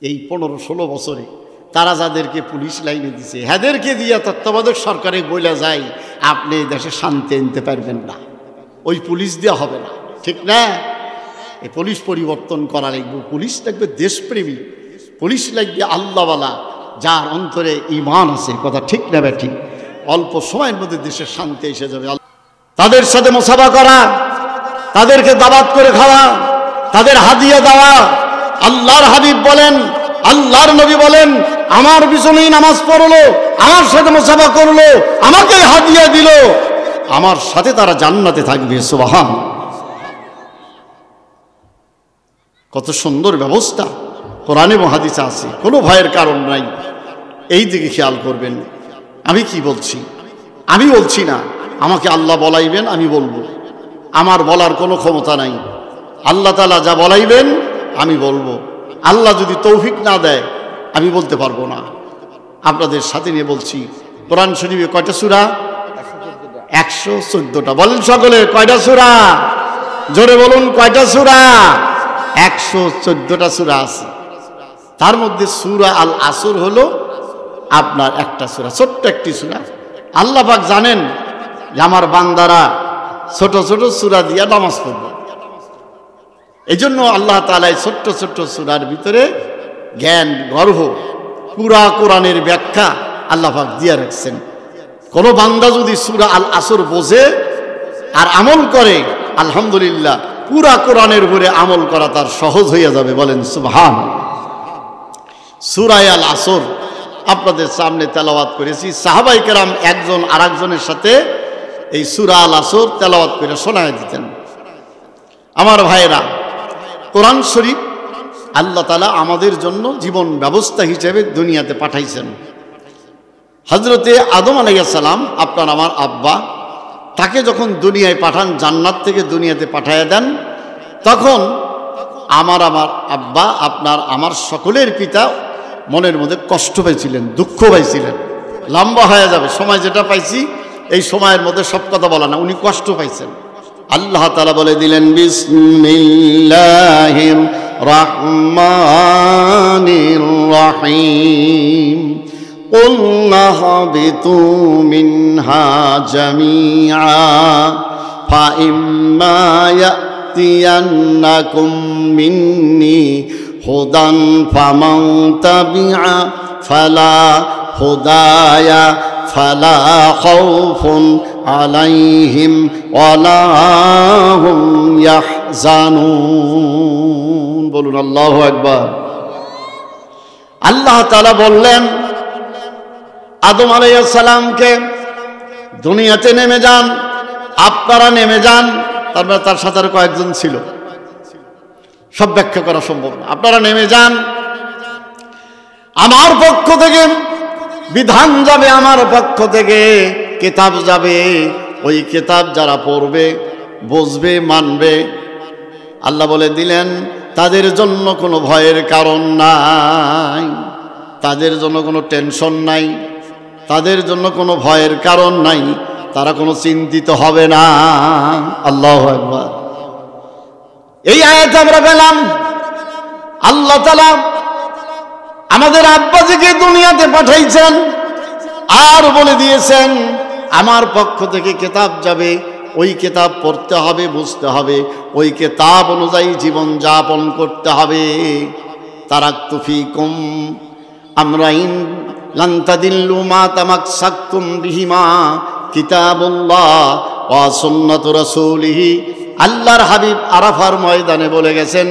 এই 15-16 বছরে তারা যাদেরকে পুলিশ লাইনে দিছে হেদেরকে দিয়ে তত্ত্বাবধায়ক সরকারে বইলা যায় আপনি এই দেশে শান্তি আনতে পারবেন না, ওই পুলিশ দেওয়া হবে না, ঠিক না? এই পুলিশ পরিবর্তন করা লাগবে। পুলিশ লাগবে দেশপ্রেমী, পুলিশ লাগবে আল্লাহওয়ালা, যার অন্তরে ঈমান আছে। কথা ঠিক না ঠিক? অল্প সময়ের মধ্যে দেশের শান্তি এসে যাবে। তাদের সাথে মুসাফা করা, তাদেরকে দাওয়াত করে খাওয়া, তাদের হাদিয়া দেওয়া। আল্লাহর হাবিব বলেন, আল্লাহর নবী বলেন, আমার পিছনেই নামাজ পড়লো, আমার সাথে মুসাফা করলো, আমাকে হাদিয়া দিল, আমার সাথে তারা জান্নাতে থাকবে। সুবহান! কত সুন্দর ব্যবস্থা কোরআনে এবং হাদিসে আছে, কোনো ভয়ের কারণ নাই। এই দিকে খেয়াল করবেন। আমি কি বলছি? আমি বলছি না, আমাকে আল্লাহ বলাইবেন, আমি বলবো। আমার বলার কোনো ক্ষমতা নাই। আল্লাহ তাআলা যা বলাইবেন আমি বলবো। আল্লাহ যদি তৌফিক না দেয় আমি বলতে পারবো না। আপনাদের সাথে নিয়ে বলছি, কোরআন শরীফে কয়টা সূরা? 114টা। বলেন সকলে, কয়টা সূরা? জোরে বলুন, কয়টা সূরা? 114টা সূরা আছে। তার মধ্যে সূরা আল আসর হলো আপনার একটা সূরা, ছোট্ট একটি সূরা। আল্লাহ পাক জানেন যে আমার বান্দারা ছোট ছোট সূরা দিয়া নামাজ পড়বে। এই জন্য আল্লাহ তাআলা ছোট্ট ছোট্ট সূরার ভিতরে জ্ঞান গর্ভ পুরা কোরআনের ব্যাখ্যা আল্লাহ পাক দিয়া রাখছেন। কোন বান্দা যদি সূরা আল আসর বোঝে আর আমল করে, আলহামদুলিল্লাহ, পুরা কোরআনের উপরে আমল করা তার সহজ হয়ে যাবে। বলেন সুবহানাল্লাহ। সূরা আল আসর আপনাদের সামনে তেলাওয়াত করেছি। সাহাবায়ে কেরাম একজন আরেকজনের সাথে এই সূরা আল আসর তেলাওয়াত করে শোনায় দিতেন। আমার ভাইয়েরা, কোরআন শরীফ আল্লাহ তাআলা আমাদের জন্য জীবন ব্যবস্থা হিসেবে দুনিয়াতে পাঠাইছেন। হযরতে আদম আলাইহিস সালাম, আপনার আমার আব্বা, তাকে যখন দুনিয়ায় পাঠান, জান্নাত থেকে দুনিয়াতে পাঠাইয়া দেন, তখন আমার আব্বা, আপনার আমার সকলের পিতা মনের মধ্যে কষ্ট পাইছিলেন, দুঃখ পাইছিলেন। লম্বা হয়ে যাবে, সময় যেটা পাইছি এই সময়ের মধ্যে সব কথা বলা না, উনি কষ্ট পাইছেন। আল্লাহ তাআলা বলে দিলেন, বিসমিল্লাহির রহমানির রহিম, قُلْنَا اهْبِطُوا مِنْهَا جَمِيعًا فَإِمَّا يَأْتِيَنَّكُم مِّنِّي هُدًى فَمَن تَبِعَ فَلَا هُدَايَ فَلَا خَوْفٌ عَلَيْهِمْ وَلَا هُمْ يَحْزَنُونَ। বলুন আল্লাহু আকবার। আল্লাহ তাআলা বললেন আদম আলাইহিস সালামকে, দুনিয়াতে নেমে যান, আপনারা নেমে যান। তারপরে তার সাথে আর কয়েকজন ছিল, সব ব্যাখ্যা করা সম্ভব না। আপনারা নেমে যান, আমার পক্ষ থেকে বিধান যাবে, আমার পক্ষ থেকে কিতাব যাবে। ওই কিতাব যারা পড়বে, বুঝবে, মানবে, আল্লাহ বলে দিলেন তাদের জন্য কোনো ভয়ের কারণ নাই, তাদের জন্য কোনো টেনশন নাই, তাদের জন্য কোনো ভয়ের কারণ নাই, তারা কোনো চিন্তিত হবে না। আল্লাহু আকবার। এই আয়াত আমরা পেলাম আল্লাহ তাআলা আমাদের আব্বাজিকে দুনিয়াতে পাঠাইছেন আর বলে দিয়েছেন আমার পক্ষ থেকে কিতাব যাবে, ওই কিতাব পড়তে হবে, বুঝতে হবে, ওই কিতাব অনুযায়ী জীবন যাপন করতে হবে। তারাকতু ফীকুম আমরাইন লান তাদিল্লু মা তামাসসাকতুম বিহিমা কিতাবুল্লাহ ওয়া সুন্নাতু রাসূলিহি। আল্লাহর হাবিব আরাফার ময়দানে বলে গেছেন,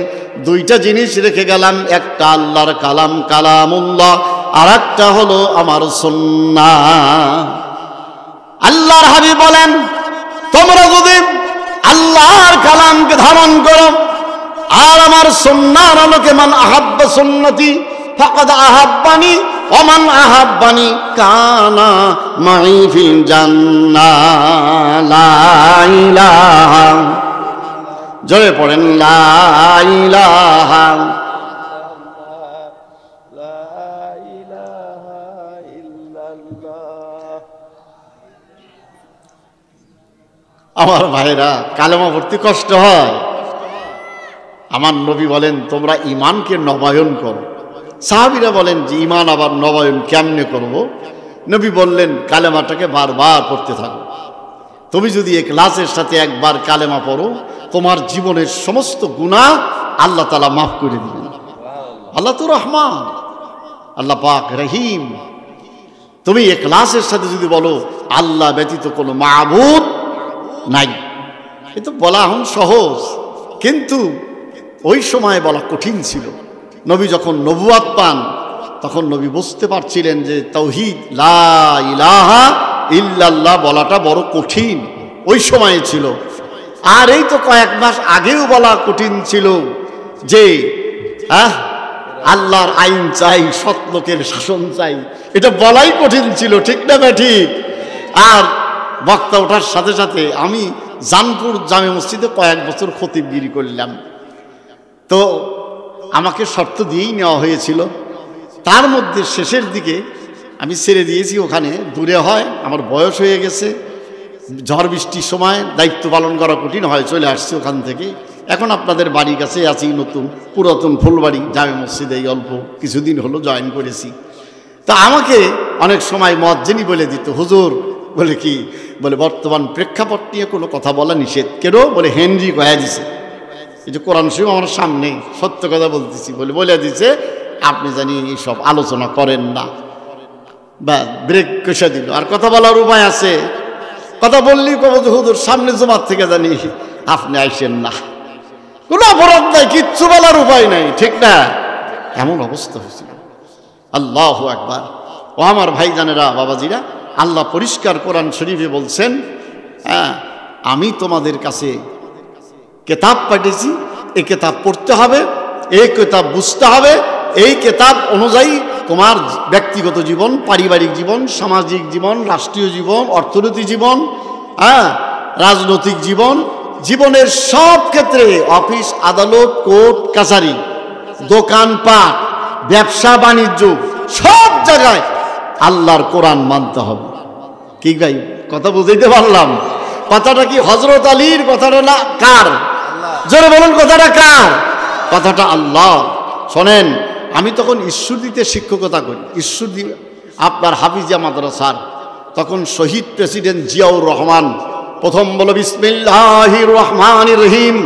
দুইটা জিনিস রেখে গেলাম, একটা আল্লাহর কালাম কালামুল্লাহ, আর একটা হলো আমার সুন্নাহ। আল্লাহর হাবিব বলেন, তোমরা যদি আল্লাহর কালামকে ধারণ করো আর আমার সুন্নাহর আলোকে, মান আহাব্বা সুন্নতি ফাকাদ আহাব্বানি ওয়া মান আহাব্বানি কানা মাই ফিল জান্নাহ। লা ইলাহা, জোরে পড়েন, লা ইলাহা ইল্লাল্লাহ। আমার ভাইরা, কালেমা পড়তে কষ্ট হয়। আমার নবী বলেন, তোমরা ঈমানকে নবায়ন করো, সাহাবীরা বলেন যে ঈমান আবার নবায়ন কেমনে করব? নবী বললেন কালেমাটাকে বারবার পড়তে থাকো। তুমি যদি ইখলাসের সাথে একবার কালেমা পড়ো, তোমার জীবনের সমস্ত গুনাহ আল্লাহ তাআলা মাফ করে দিবেন। আল্লাহ তো রহমান, আল্লাহ পাক রহিম। তুমি ইখলাসের সাথে যদি বলো আল্লাহ ব্যতীত কোনো মাবুদ নাই, এ তো বলা এখন সহজ, কিন্তু ওই সময় বলা কঠিন ছিল। নবী যখন নবুয়াত পান তখন নবী বুঝতে পারছিলেন যে তাওহীদ লা ইলাহা ইল্লাল্লাহ বলাটা বড় কঠিন ওই সময়ে ছিল। আর এই তো কয়েক মাস আগেও বলা কঠিন ছিল যে আল্লাহর আইন চাই, সৎ লোকের শাসন চাই, এটা বলাই কঠিন ছিল, ঠিক না ঠিক? আর বক্তা ওঠার সাথে সাথে আমি জানপুর জামে মসজিদে কয়েক বছর খতিবগিরি করলাম, তো আমাকে শর্ত দিয়েই নেওয়া হয়েছিল। তার মধ্যে শেষের দিকে আমি ছেড়ে দিয়েছি, ওখানে দূরে হয়, আমার বয়স হয়ে গেছে, ঝড় বৃষ্টির সময় দায়িত্ব পালন করা কঠিন হয়, চলে আসছি ওখান থেকে। এখন আপনাদের বাড়ির কাছে আছি, নতুন পুরাতন ফুলবাড়ি জামে মসজিদে এই অল্প কিছুদিন হলো জয়েন করেছি। তা আমাকে অনেক সময় মুয়াজ্জিনই বলে দিত, হুজুর বলে কি বলে বর্তমান প্রেক্ষাপট নিয়ে কোনো কথা বলা নিষেধ। কেন? বলে হেনরি কয়া দিছে, এই যে কোরআন শরীফ আমার সামনে, সত্য কথা বলতেছি বলে দিছে, আপনি জানি এইসব আলোচনা করেন না, বা ব্রেক কষে দিল। আর কথা বলার উপায় আছে, কথা বললেই কব যে হুজুর সামনে জমাত থেকে জানি আপনি আইসেন না, কোনো অপরাধ নাই, কিচ্ছু বলার উপায় নাই, ঠিক না? এমন অবস্থা হয়েছিল। আল্লাহু আকবার। ও আমার ভাইজানেরা, বাবাজিরা, আল্লাহ পরিষ্কার কোরআন শরীফে বলছেন, আমি তোমাদের কাছে কিতাব পাঠিয়েছি, এই কিতাব পড়তে হবে, এই কিতাব বুঝতে হবে, এই কিতাব অনুযায়ী তোমার ব্যক্তিগত জীবন, পারিবারিক জীবন, সামাজিক জীবন, রাষ্ট্রীয় জীবন, অর্থনৈতিক জীবন, রাজনৈতিক জীবন, জীবনের সব ক্ষেত্রে, অফিস আদালত, কোর্ট কাছারি, দোকানপাট, ব্যবসা বাণিজ্য, সব জায়গায় আল্লাহর কোরআন মানতে হবে। কি ভাই, কথা বুঝাইতে পারলাম? কথাটা কি হযরত আলীর কথাটা না কার? জোরে বলুন, কথাটা কার? কথাটা আল্লাহ। শোনেন, আমি তখন ঈশ্বরদীতে শিক্ষকতা করি, ঈশ্বরদী আপনার হাফিজিয়া মাদ্রাসার। তখন শহীদ প্রেসিডেন্ট জিয়াউর রহমান প্রথম বলো বিসমিল্লাহির রহমানির রহিম,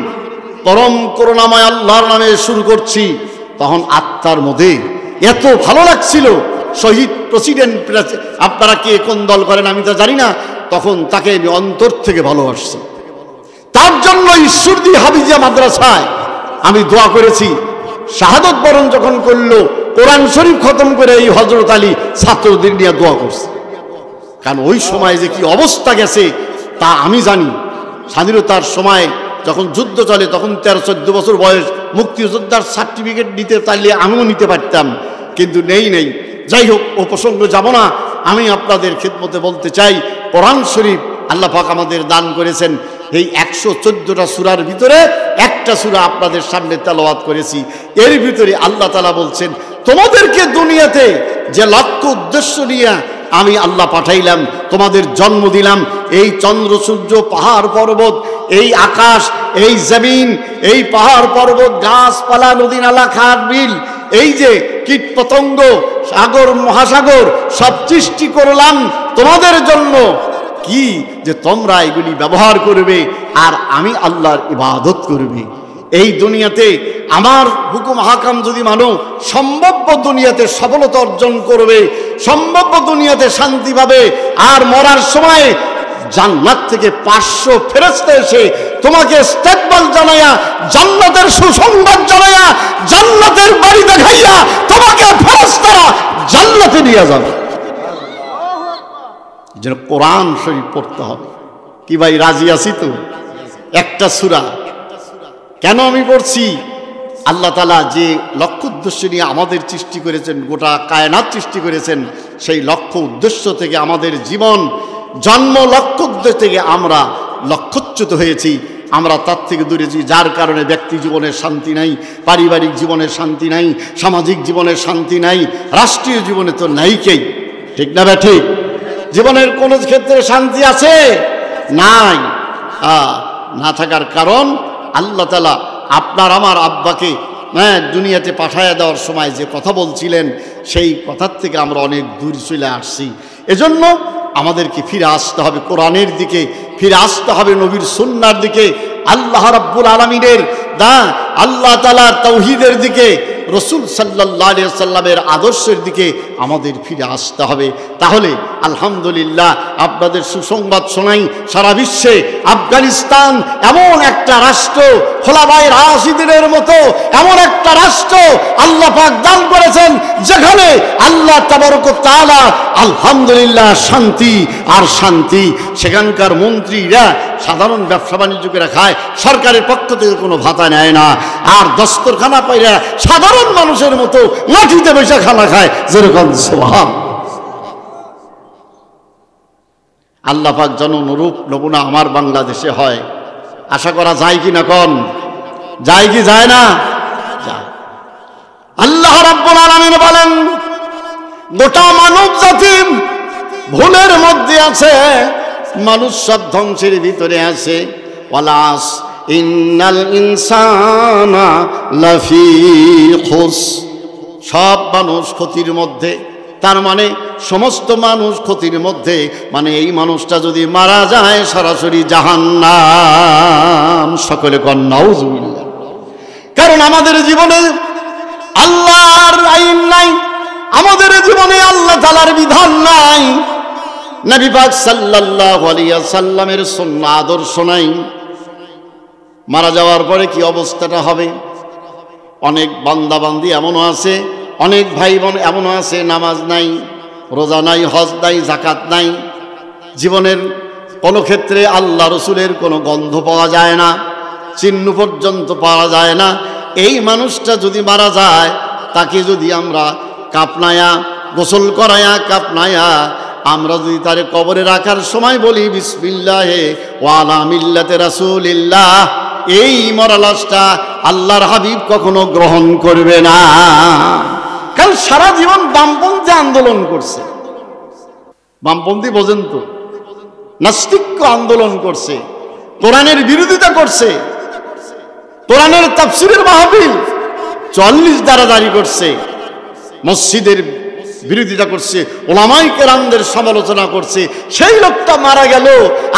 পরম করুণাময় আল্লাহর নামে শুরু করছি। তখন আত্মার মধ্যে এত ভালো লাগছিল, শহীদ প্রেসিডেন্ট আপনারা কে কোন দল করেন আমি তা জানি না, তখন তাকে আমি অন্তর থেকে ভালোবাসছি। তার জন্য ঈশ্বরদী হাফিজিয়া মাদ্রাসায় আমি দোয়া করেছি। শাহাদত বরণ যখন করলো, কোরআন শরীফ খতম করে এই হযরত আলী ছাত্রদের নিয়ে দোয়া করছে। কারণ ওই সময় যে কি অবস্থা গেছে তা আমি জানি। স্বাধীনতার সময় যখন যুদ্ধ চলে, তখন 13-14 বছর বয়স, মুক্তিযোদ্ধার সার্টিফিকেট নিতে চাইলে আমিও নিতে পারতাম, কিন্তু নেই। যাই হোক, ও প্রসঙ্গ যাব না। আমি আপনাদের খিদমতে বলতে চাই, কোরআন শরীফ আল্লাহ পাক আমাদের দান করেছেন। এই 114টা সূরার ভিতরে একটা সূরা আপনাদের সামনে তেলাওয়াত করেছি। এর ভিতরে আল্লাহ তাআলা বলছেন, তোমাদেরকে দুনিয়াতে যে লক্ষ্য উদ্দেশ্য নিয়ে আমি আল্লাহ পাঠাইলাম, তোমাদের জন্ম দিলাম, এই চন্দ্র সূর্য পাহাড় পর্বত, এই আকাশ, এই জমিন, এই পাহাড় পর্বত, গাছপালা, নদী নালা, খাল বিল, এই যে কীট পতঙ্গ, সাগর মহাসাগর, সব সৃষ্টি করলাম তোমাদের জন্য। কি যে তোমরা এগুলি ব্যবহার করবে আর আমি আল্লাহর ইবাদত করবে। এই দুনিয়াতে আমার হুকুম হাকাম যদি মানো, সম্ভাব্য দুনিয়াতে সফলতা অর্জন করবে, সম্ভাব্য দুনিয়াতে শান্তি পাবে। আর মরার সময় জান্নাত থেকে 500 ফেরেশতা এসে তোমাকে ইস্তেকবাল জানাইয়া, জান্নাতের সুসংবাদ জানাইয়া, জান্নাতের বাড়ি দেখাইয়া তোমাকে ফেরেশতারা জান্নাতে নিয়ে যাবে। যেন কোরআন শরীফ পড়তে হবে। কি ভাই, রাজি আছি তো? একটা সূরা কেন আমি পড়ছি? আল্লাহ তাআলা যে লক্ষ্য উদ্দেশ্য নিয়ে আমাদের সৃষ্টি করেছেন, গোটা কায়নাত সৃষ্টি করেছেন, সেই লক্ষ্য উদ্দেশ্য থেকে আমাদের জীবন, জন্ম লক্ষ্য উদ্দেশ্য থেকে আমরা লক্ষ্যচ্যুত হয়েছি, আমরা তার থেকে দূরেছি। যার কারণে ব্যক্তি জীবনের শান্তি নাই, পারিবারিক জীবনের শান্তি নাই, সামাজিক জীবনের শান্তি নাই, রাষ্ট্রীয় জীবনে তো নাইকেই, ঠিক না বা ঠিক? জীবনের কোন ক্ষেত্রে শান্তি আছে? নাই। না থাকার কারণ আল্লাহ তাআলা আপনার আমার আব্বাকে দুনিয়াতে পাঠায়া দেওয়ার সময় যে কথা বলছিলেন সেই কথার থেকে আমরা অনেক দূর চলে আসছি। এজন্য আমাদেরকে ফিরে আসতে হবে কোরআনের দিকে, ফিরে আসতে হবে নবীর সুন্নাহর দিকে, আল্লাহ রাব্বুল আলামিনের আল্লাহ তাআলার তাওহীদের দিকে, রসুল সাল্লাল্লাহু আলাইহি ওয়াসাল্লামের আদর্শের দিকে আমাদের ফিরে আসতে হবে। তাহলে আলহামদুলিল্লাহ আপনাদের সুসংবাদ শোনাই, সারা বিশ্বে আফগানিস্তান এমন একটা রাষ্ট্র, খোলাফায়ে রাশিদিনের মতো এমন একটা রাষ্ট্র আল্লাহ পাক দান করেছেন যেখানে আল্লাহ তাবারক ওয়া তাআলা আলহামদুলিল্লাহ শান্তি আর শান্তি। সেখানকার মন্ত্রীরা সাধারণ ব্যবসা বাণিজ্য করে খায়, সরকারের পক্ষ থেকে কোনো ভাতা নেয় না, আর দস্তরখানা পাইরা সাধারণ মানুষের মতো লাঠিতে বসে খানা খায়, যেরকম সুবহান। আল্লাহ পাক যেন অনুরূপ নমুনা আমার বাংলাদেশে হয়, আশা করা যায় কি না? কোন যায় কি যায় না? যায়। আল্লাহ রাব্বুল আলামিন বলেন গোটা মানব জাতি ভুলের মধ্যে আছে, মানুষ সব ধ্বংসের ভিতরে আছে। ওয়ালাস ইন্নাল ইনসানা লাফি খুস, সব মানুষ ক্ষতির মধ্যে। তার মানে সমস্ত মানুষ ক্ষতির মধ্যে, মানে এই মানুষটা যদি মারা যায় সরাসরি জাহান্নাম। সকলে কন নাউজুবিল্লাহ। কারণ আমাদের জীবনে আল্লাহর আইন নাই, আমাদের জীবনে আল্লাহ তাআলার বিধান নাই, নবী পাক সাল্লাল্লাহু আলাইহি ওয়াসাল্লামের সুন্নাহ আদর্শ নাই। মারা যাওয়ার পরে কি অবস্থাটা হবে? অনেক বান্দাবান্দি এমনও আছে, অনেক ভাই বোন এমনও আছে নামাজ নাই, রোজা নাই, হজ নাই, যাকাত নাই, জীবনের কোনো ক্ষেত্রে আল্লাহ রসুলের কোনো গন্ধ পাওয়া যায় না, চিহ্ন পর্যন্ত পাওয়া যায় না। এই মানুষটা যদি মারা যায়, তাকে যদি আমরা কাপনায়া গোসল করায়া কাপনায়া আমরা যদি তার কবরে রাখার সময় বলি বিসমিল্লাহে ওয়া আলা মিল্লাতে রাসূলিল্লাহ, এই মরা লাশটা আল্লাহর হাবিব কখনো গ্রহণ করবে না। কারণ সারা জীবন বামপন্থী আন্দোলন করছে, বামপন্থী বোঝেন তো, নাস্তিক্য আন্দোলন করছে, কোরআনের বিরোধিতা করছে, কোরআনের তাফসীরের মাহফিল ৪০ দ্বারা জারি করছে, মসজিদের বিরোধিতা করছে, ওলামায়ে কেরামদের সমালোচনা করছে। সেই লোকটা মারা গেল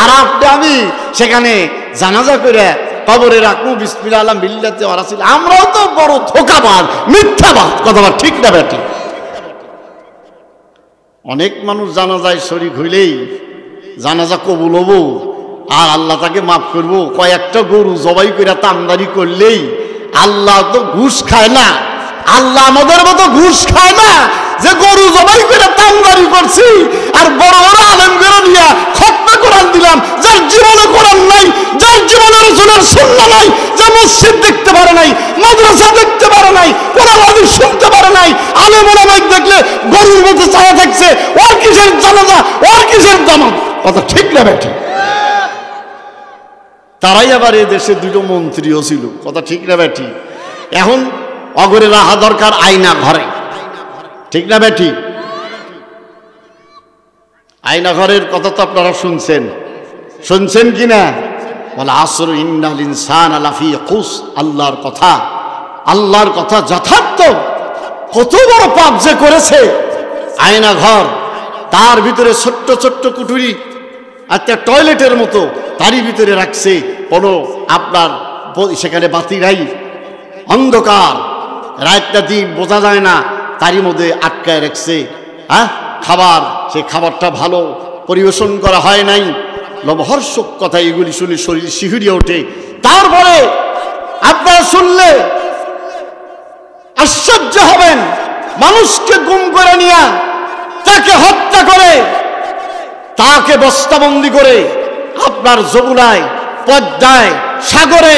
আর আপনি আমি সেখানে জানাজা করে কবরে রাখবো বিসমিল্লাহ আলা মিল্লাতে রাসূল। আমরাও তো বড় ধোঁকাবাজ, মিথ্যাবাদ, কথাটা ঠিক না বেটি? অনেক মানুষ জানাজায় শরীক হইলেই জানাজা কবুল হবো আর আল্লাহ তাকে মাফ করবো, কয়েকটা গরু জবাই করে তামদারি করলেই। আল্লাহ তো ঘুষ খায় না, আল্লাহ আমাদের মতো ঘুষ খায় না যে গরু জবাই করে তামদারি করছি আর বড় বড় আলেম করে নিয়ে খতনা কোরআন দিলাম, যার জীবনে কোরআন নাই, যার জীবনে রাসূলের সুন্নাহ নাই, যে মসজিদ দেখতে পারে নাই, মাদ্রাসা দেখতে পারে নাই, কোরআন হাদিস শুনতে পারে নাই, আলেম ওলামা দেখলে গরুর মতো ছায়া থাকছে, ওর কিসের জানাজা, ওর কিসের জামাত? কথা ঠিক না বেটি? তারাই আবার এই দেশে দুটো মন্ত্রীও ছিল, কথা ঠিক না বেটি? এখন অগরে রাখা দরকার আয়না ঘরে, ঠিক না বেটি? আয়না ঘরের কথা তো আপনারা শুনছেন, শুনছেন কিনা? বলে আসর ইন্নাল ইনসানা লাফি খুস, আল্লাহর কথা, আল্লাহর কথা যথার্থ। কত বড় পাপ যে করেছে। আয়না ঘর, তার ভিতরে ছোট্ট ছোট্ট কুঠুরি, একটা টয়লেটের মতো, তারই ভিতরে রাখছে কোনো আপনার সেখানে বাতি নাই, অন্ধকার, রাতটা দিন বোঝা যায় না, তারই মধ্যে আটকায় রাখছে। খাবার, সেই খাবারটা ভালো পরিবেশন করা হয় নাই, লোমহর্ষক কথা, এগুলি শুনে শরীর শিহরিয়ে ওঠে। তারপরে আপনারা শুনলে আশ্চর্য হবেন, মানুষকে গুম করে নিয়ে তাকে হত্যা করে, তাকে বস্তাবন্দি করে আপনার যমুনায়, পদ্মায়, সাগরে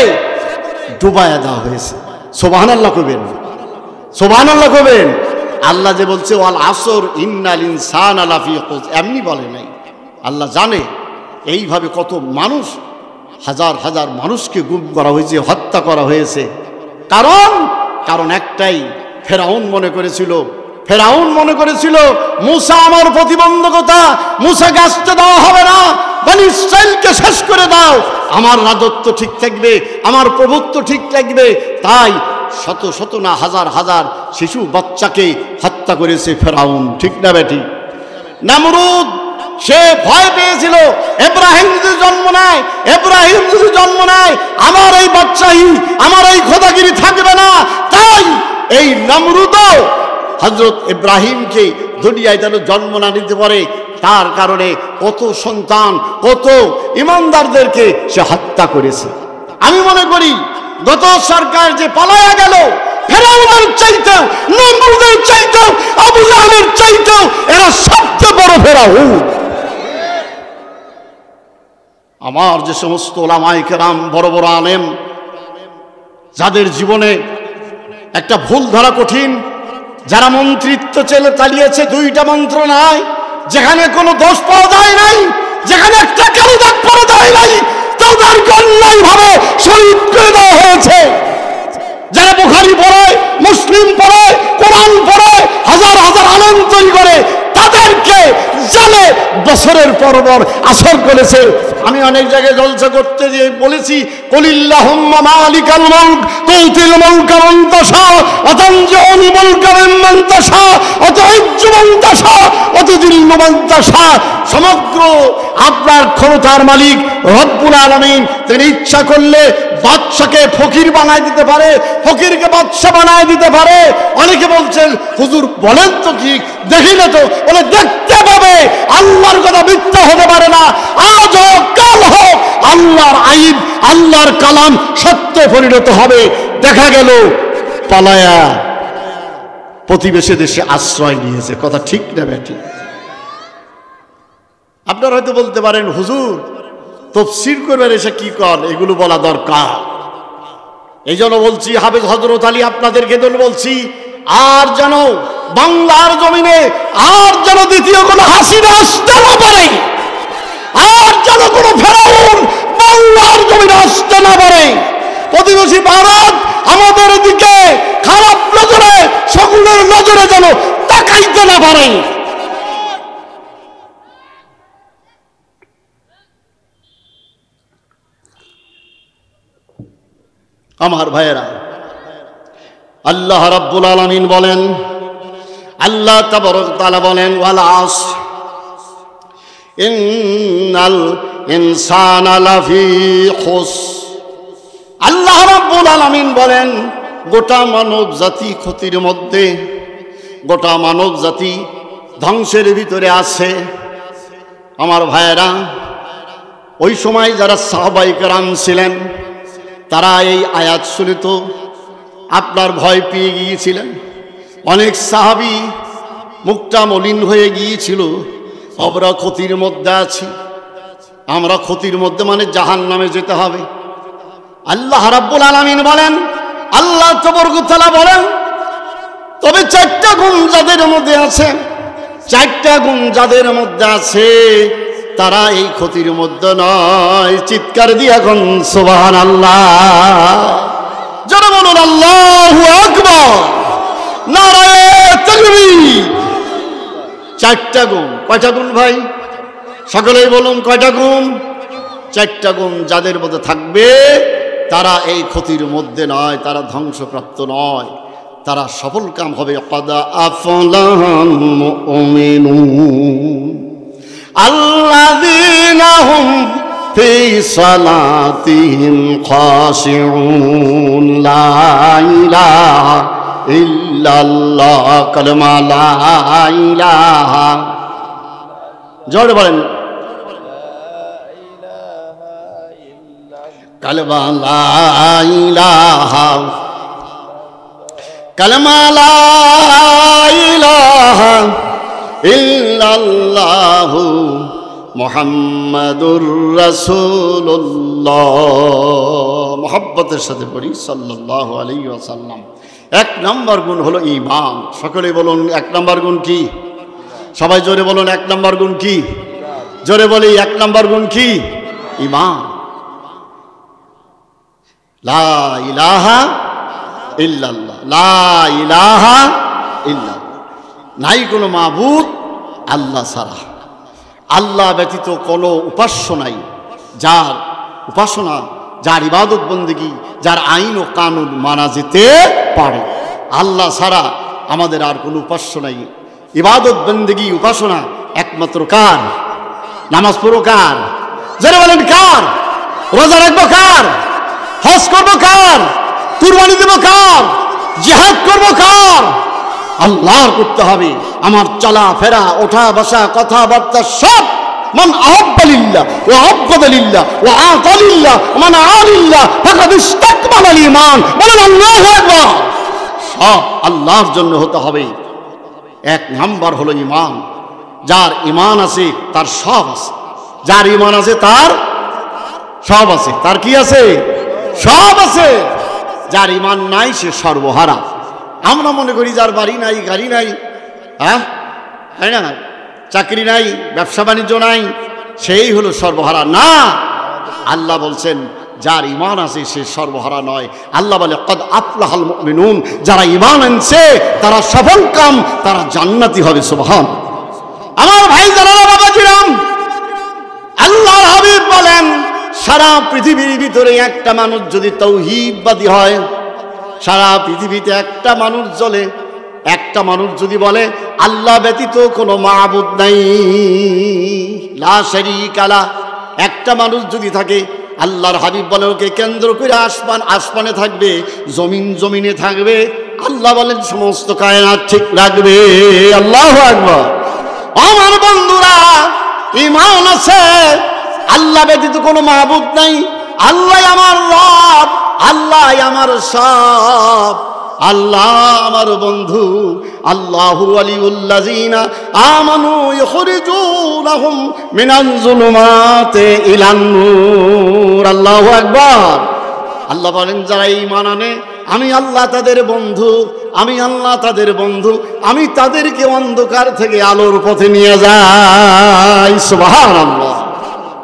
ডুবাইয়া দেওয়া হয়েছে। সুবহানাল্লাহ কইবেন, সুবহানাল্লাহ কইবেন। আল্লাহ যে বলছে ওয়াল আসর ইন্নাল ইনসানা লাফি খুস, এমনি বলে নাই, আল্লাহ জানে এইভাবে কত মানুষ, হাজার হাজার মানুষকে গুম করা হয়েছে, হত্যা করা হয়েছে। কারণ একটাই, ফেরাউন মনে করেছিল মুসা আমার প্রতিবন্ধকতা, মুসাকে আসতে দেওয়া হবে না, বনি ইসরাইলকে শেষ করে দাও, আমার রাজত্ব ঠিক থাকবে, আমার প্রভুত্ব ঠিক থাকবে। তাই শত শত না হাজার হাজার শিশু বাচ্চাকে হত্যা করেছে ফেরাউন, ঠিক না বেটি? নমরুদ সে ভয় পেয়েছিল, ইব্রাহিম যদি জন্ম নেয় আমার এই বাচ্চাই, আমার এই খোদাগিরি থাকবে না। তাই এই নমরুদও হযরত ইব্রাহিমকে দুনিয়ায় যেন জন্ম না নিতে পারে, তার কারণে কত সন্তান, কত ইমানদারদেরকে সে হত্যা করেছে। আমি মনে করি গত সরকার যে পালায়া গেল, ফেরাউনের চাইতেও, নমরুদের চাইতেও, আবু জাহলের চাইতেও এরা সবচেয়ে বড় ফেরাউন। আমার যে সমস্ত ওলামায়ে কেরাম, বড় বড় আলেম, যাদের জীবনে একটা ভুল ধরা কঠিন, যারা মন্ত্রিত্ব চালিয়েছে 2টা মন্ত্রণালয়, যেখানে কোনো দোষ পাওয়া যায় নাই, যেখানে একটা কালো দাগ পাওয়া যায় নাই, তাদেরকে অন্যায়ভাবে শহীদ করে দেওয়া হয়েছে। যারা বুখারী পড়ে, মুসলিম পড়ে, কোরআন পড়ে, হাজার হাজার আলেম তৈরি করে, তাদেরকে জালে বছরের পর বছর আসর করেছে। আমি অনেক জায়গায় জলসা করতে গিয়ে বলেছি, কুলিল্লাহুম্মা মালিকাল মুলক তুতিল মুলকা মান তাশা ওয়া তানজিউল মুলকা মিম্মান তাশা ওয়া তুইজ্জু মান তাশা ওয়া তুযিল্লু মান তাশা। সমগ্র আপনার ক্ষমতার মালিক রব্বুল আলামিন, তিনি ইচ্ছা করলে বাদশাকে ফকির বানায় দিতে পারে, ফকিরকে বাদশা বানায় দিতে পারে। অনেকে বলছেন হুজুর বলেন তো কি, দেখি না তো, বলে দেখতে পাবে। আল্লাহর কথা মিথ্যা হতে পারে না, আজ হোক কাল হোক আল্লাহর আইন, আল্লাহর কালাম সত্য পরিণত হবে। দেখা গেল পালায়া প্রতিবেশী দেশে আশ্রয় নিয়েছে, কথা ঠিক না বেঠিক? আপনারা হয়তো বলতে পারেন হুজুর তাফসীর করবেন, এসে কি কর, এগুলো বলা দরকার। এই জন্য বলছি, হাফেজ হযরত আলী আপনাদেরকে বলছি, আর যেন বাংলার জমিনে আর যেন দ্বিতীয় কোনো হাসিনা আসতে না পারে, আর যেন কোনো ফেরাউন বাংলার জমিনে আসতে না পারে। প্রতিবেশী ভারত আমাদের দিকে খারাপ নজরে, সকলের নজরে যেন তাকাইতে না পারে। আমার ভাইয়েরা, আল্লাহ রাব্বুল আলামিন বলেন, আল্লাহ তাবারক তাআলা বলেন, ওয়াল আসর ইন্নাল ইনসানা লাফি খুসর। আল্লাহ রাব্বুল আলামিন বলেন, গোটা মানব জাতি ক্ষতির মধ্যে, গোটা মানব জাতি ধ্বংসের ভিতরে আছে। আমার ভাইয়েরা, ওই সময় যারা সাহাবায়ে কেরাম ছিলেন, তারা এই আয়াত শুনে তো আপনার ভয় পেয়ে গিয়েছিলেন। অনেক সাহাবী মুখটা মলিন হয়ে গিয়েছিল, আমরা ক্ষতির মধ্যে আছি, আমরা ক্ষতির মধ্যে মানে জাহান্নামে যেতে হবে। আল্লাহ রাব্বুল আলামিন বলেন, আল্লাহ তাবারক তাআলা বলেন, তবে 4টা গুণ যাদের মধ্যে আছে, 4টা গুণ যাদের মধ্যে আছে, তারা এই ক্ষতির মধ্যে নয়। চিৎকার দিয়ে এখন সুবহানাল্লাহ, যারা বলুন আল্লাহু আকবার, নারায়ে তাকবীর। 4টা গুণ। কয়টা গুণ ভাই? সকলেই বলুন কয়টা গুণ? 4টা গুণ যাদের মধ্যে থাকবে, তারা এই ক্ষতির মধ্যে নয়, তারা ধ্বংসপ্রাপ্ত নয়, তারা সফল কাম হবে। ক্বাদ আফলাহাল মুমিনুন আল্লাযীনা হুম ফি সালাতিহিম খাশিউন লা ইলাহা ইল্লাল্লাহ, কালেমা লা ইলাহা, জোরে বলেন, কালেমা লা ইলাহা, কালেমা লা ইলাহা ইল্লাল্লাহু মুহাম্মাদুর রাসূলুল্লাহ। মুহাব্বতের সাথে পড়ি সাল্লাল্লাহু আলাইহি ওয়াসাল্লাম। 1 নম্বর গুণ হলো ঈমান। সকলে বলুন 1 নম্বর গুণ কি? সবাই জোরে বলুন 1 নম্বর গুণ কি? জোরে বলি 1 নম্বর গুণ কি? ঈমান। লা ইলাহা ইল্লাল্লাহ, লা ইলাহা ইল্লাল্লাহ, নাই কোনো মাবুদ আল্লাহ ছাড়া, আল্লাহ ব্যতীত কোনো উপাস্য নাই, যার উপাসনা যার ইবাদত বন্দেগী, যার আইন ও কানুন মানা যেতে পারে। আল্লাহ ছাড়া আমাদের আর কোনো উপাস্য নাই। ইবাদত বন্দেগী উপাসনা একমাত্র কার? নামাজ পড়ো কার? যারা বলেন কার? রোজা রাখবো কার? হজ করবো কার? কুরবানি দেবো কার? জিহাদ করবো কার? আল্লাহর করতে হবে। আমার চলা ফেরা, ওঠা বসা, কথাবার্তা সব মান আহাব্বা লিল্লাহ ওয়া আবগাদা লিল্লাহ ওয়া আতা লিল্লাহ ওয়া মান আলিল্লাহ ফাকাদ ইসতাকমালাল ঈমান। বলেন আল্লাহু আকবার। সব আল্লাহর জন্য হতে হবে। এক নাম্বার হলো ঈমান। যার ঈমান আছে তার সব আছে। যার ঈমান আছে তার সব আছে। তার কি আছে? সব আছে। যার ঈমান নাই সে সর্বহারা। আমরা মনে করি যার বাড়ি নাই, গাড়ি নাই, হ্যাঁ তাই না, চাকরি নাই, ব্যবসা বাণিজ্য নাই, সেই হলো সর্বহারা। না, আল্লাহ বলছেন যার ঈমান আছে সে সর্বহারা নয়। আল্লাহ বলে কদ আফলাহাল মুমিনুন, যারা ঈমান আনছে তারা সফল কাম, তারা জান্নাতি হবে। সুবহান। আমার ভাই যারা বাবাজিরাম, আল্লাহর হাবিব বলেন সারা পৃথিবীর ভিতরে একটা মানুষ যদি তাওহীদবাদী হয়, সারা পৃথিবীতে একটা মানুষ জ্বলে, একটা মানুষ যদি বলে আল্লাহ ব্যতীত কোনো মাবুদ নাই, লা শারীকা লা, একটা মানুষ যদি থাকে, আল্লাহর হাবিব বলে ওকে কেন্দ্র করে আসমানে থাকবে, জমিনে থাকবে। আল্লাহ বলেন সমস্ত কায়নাত ঠিক রাখবে। আল্লাহু আকবার। আমার বন্ধুরা, ঈমান আছে, আল্লাহ ব্যতীত কোনো মাবুদ নাই, আল্লাহ আমার রব, আল্লাহ আমার সব, আল্লাহ আমার বন্ধু। আল্লাহু ওয়ালিউল্লাযিনা আমানু ইখরিজুনাহুম মিনাজ যুলুমাতি ইলান নূর। আল্লাহু আকবার। আল্লাহ বলেন যারা ঈমান আনে আমি আল্লাহ তাদের বন্ধু, আমি আল্লাহ তাদের বন্ধু, আমি তাদেরকে অন্ধকার থেকে আলোর পথে নিয়ে যাই। সুবহানাল্লাহ।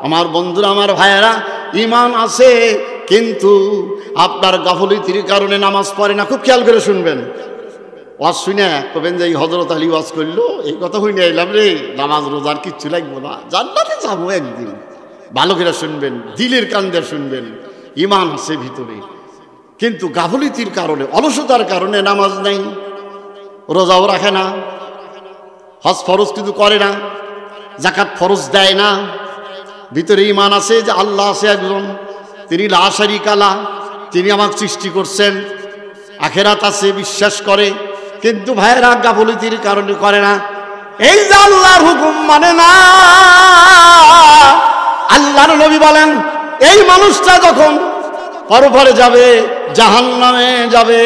আমার বন্ধুরা, আমার ভাইয়েরা, ঈমান আছে কিন্তু আপনার গাফলতির কারণে নামাজ পড়ে না। খুব খেয়াল করে শুনবেন। ওয়াজ শুনে কবেন যে হযরত আলী ওয়াজ করলো, এই কথা হইনি এলাম রে, নামাজ রোজার কিচ্ছু লাগবো না, জান্নাতে যাবো একদিন। ভালো করে শুনবেন, দিলের কান দিয়ে শুনবেন। ঈমান আছে ভিতরে কিন্তু গাফলতির কারণে, অলসতার কারণে নামাজ নাই, রোজাও রাখে না, হজ ফরজ কিন্তু করে না, যাকাত ফরজ দেয় না। ভিতরে ঈমান আছে যে আল্লাহ আছে একজন, তিনি লা শারীকা লা, তিনি আমাকে সৃষ্টি করছেন, আখিরাত আছে বিশ্বাস করে, কিন্তু ভাইয়েরা গাফলতির কারণে করে না। এই যে আল্লাহর হুকুম মানে না। আল্লাহর নবী বলেন এই মানুষটা যখন পরপরে যাবে, জাহান্নামে যাবে,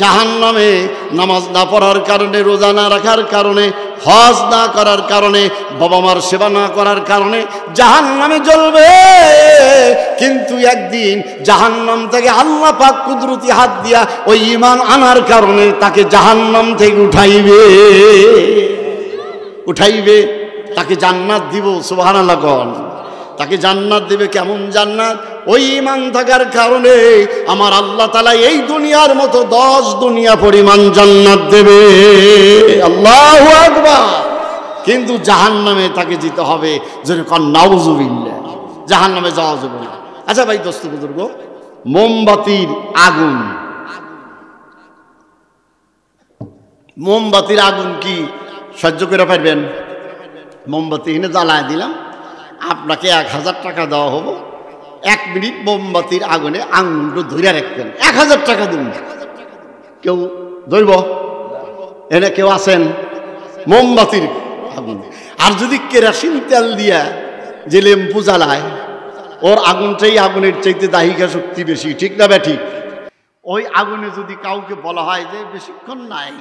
জাহান্নামে নামাজ না পড়ার কারণে, রোজা না রাখার কারণে, হজ না করার কারণে, বাবা মার সেবা না করার কারণে জাহান্নামে জ্বলবে। কিন্তু একদিন জাহান্নাম থেকে আল্লাহ পাক কুদরতি হাত দিয়া ওই ঈমান আনার কারণে তাকে জাহান্নাম থেকে উঠাইবে, তাকে জান্নাত দিব। সুবহানাল্লাহ কোন, তাকে জান্নাত দেবে। কেমন জান্নাত? ওই ঈমান থাকার কারণে আমার আল্লাহ তাআলা এই দুনিয়ার মতো 10 দুনিয়া পরিমাণ জান্নাত দেবে। আল্লাহু আকবার। কিন্তু জাহান্নামে তাকে যেতে হবে। যদি কোন নাউজুবিল্লাহ, জাহান্নামে যাওয়া যাবে না। আচ্ছা ভাই দোস্ত বুজুর্গ, মোমবাতির আগুন, মোমবাতির আগুন কি সহ্য করে পারবেন? মোমবাতি এনে জ্বালায় দিলাম, আপনাকে 1000 টাকা দেওয়া হবো, 1 মিনিট মোমবাতির আগুনে আঙুলটা ধরে রাখবেন, 1000 টাকা দিন। কেউ ধরব? এনে কেউ আছেন? মোমবাতির আগুন। আর যদি কেরোসিন তেল দিয়া যে লেম্পু জ্বালায়, ওর আগুনটাই আগুনের চাইতে দাহিকা শক্তি বেশি, ঠিক না ব্যাঠিক? ওই আগুনে যদি কাউকে বলা হয় যে বেশিক্ষণ নাই,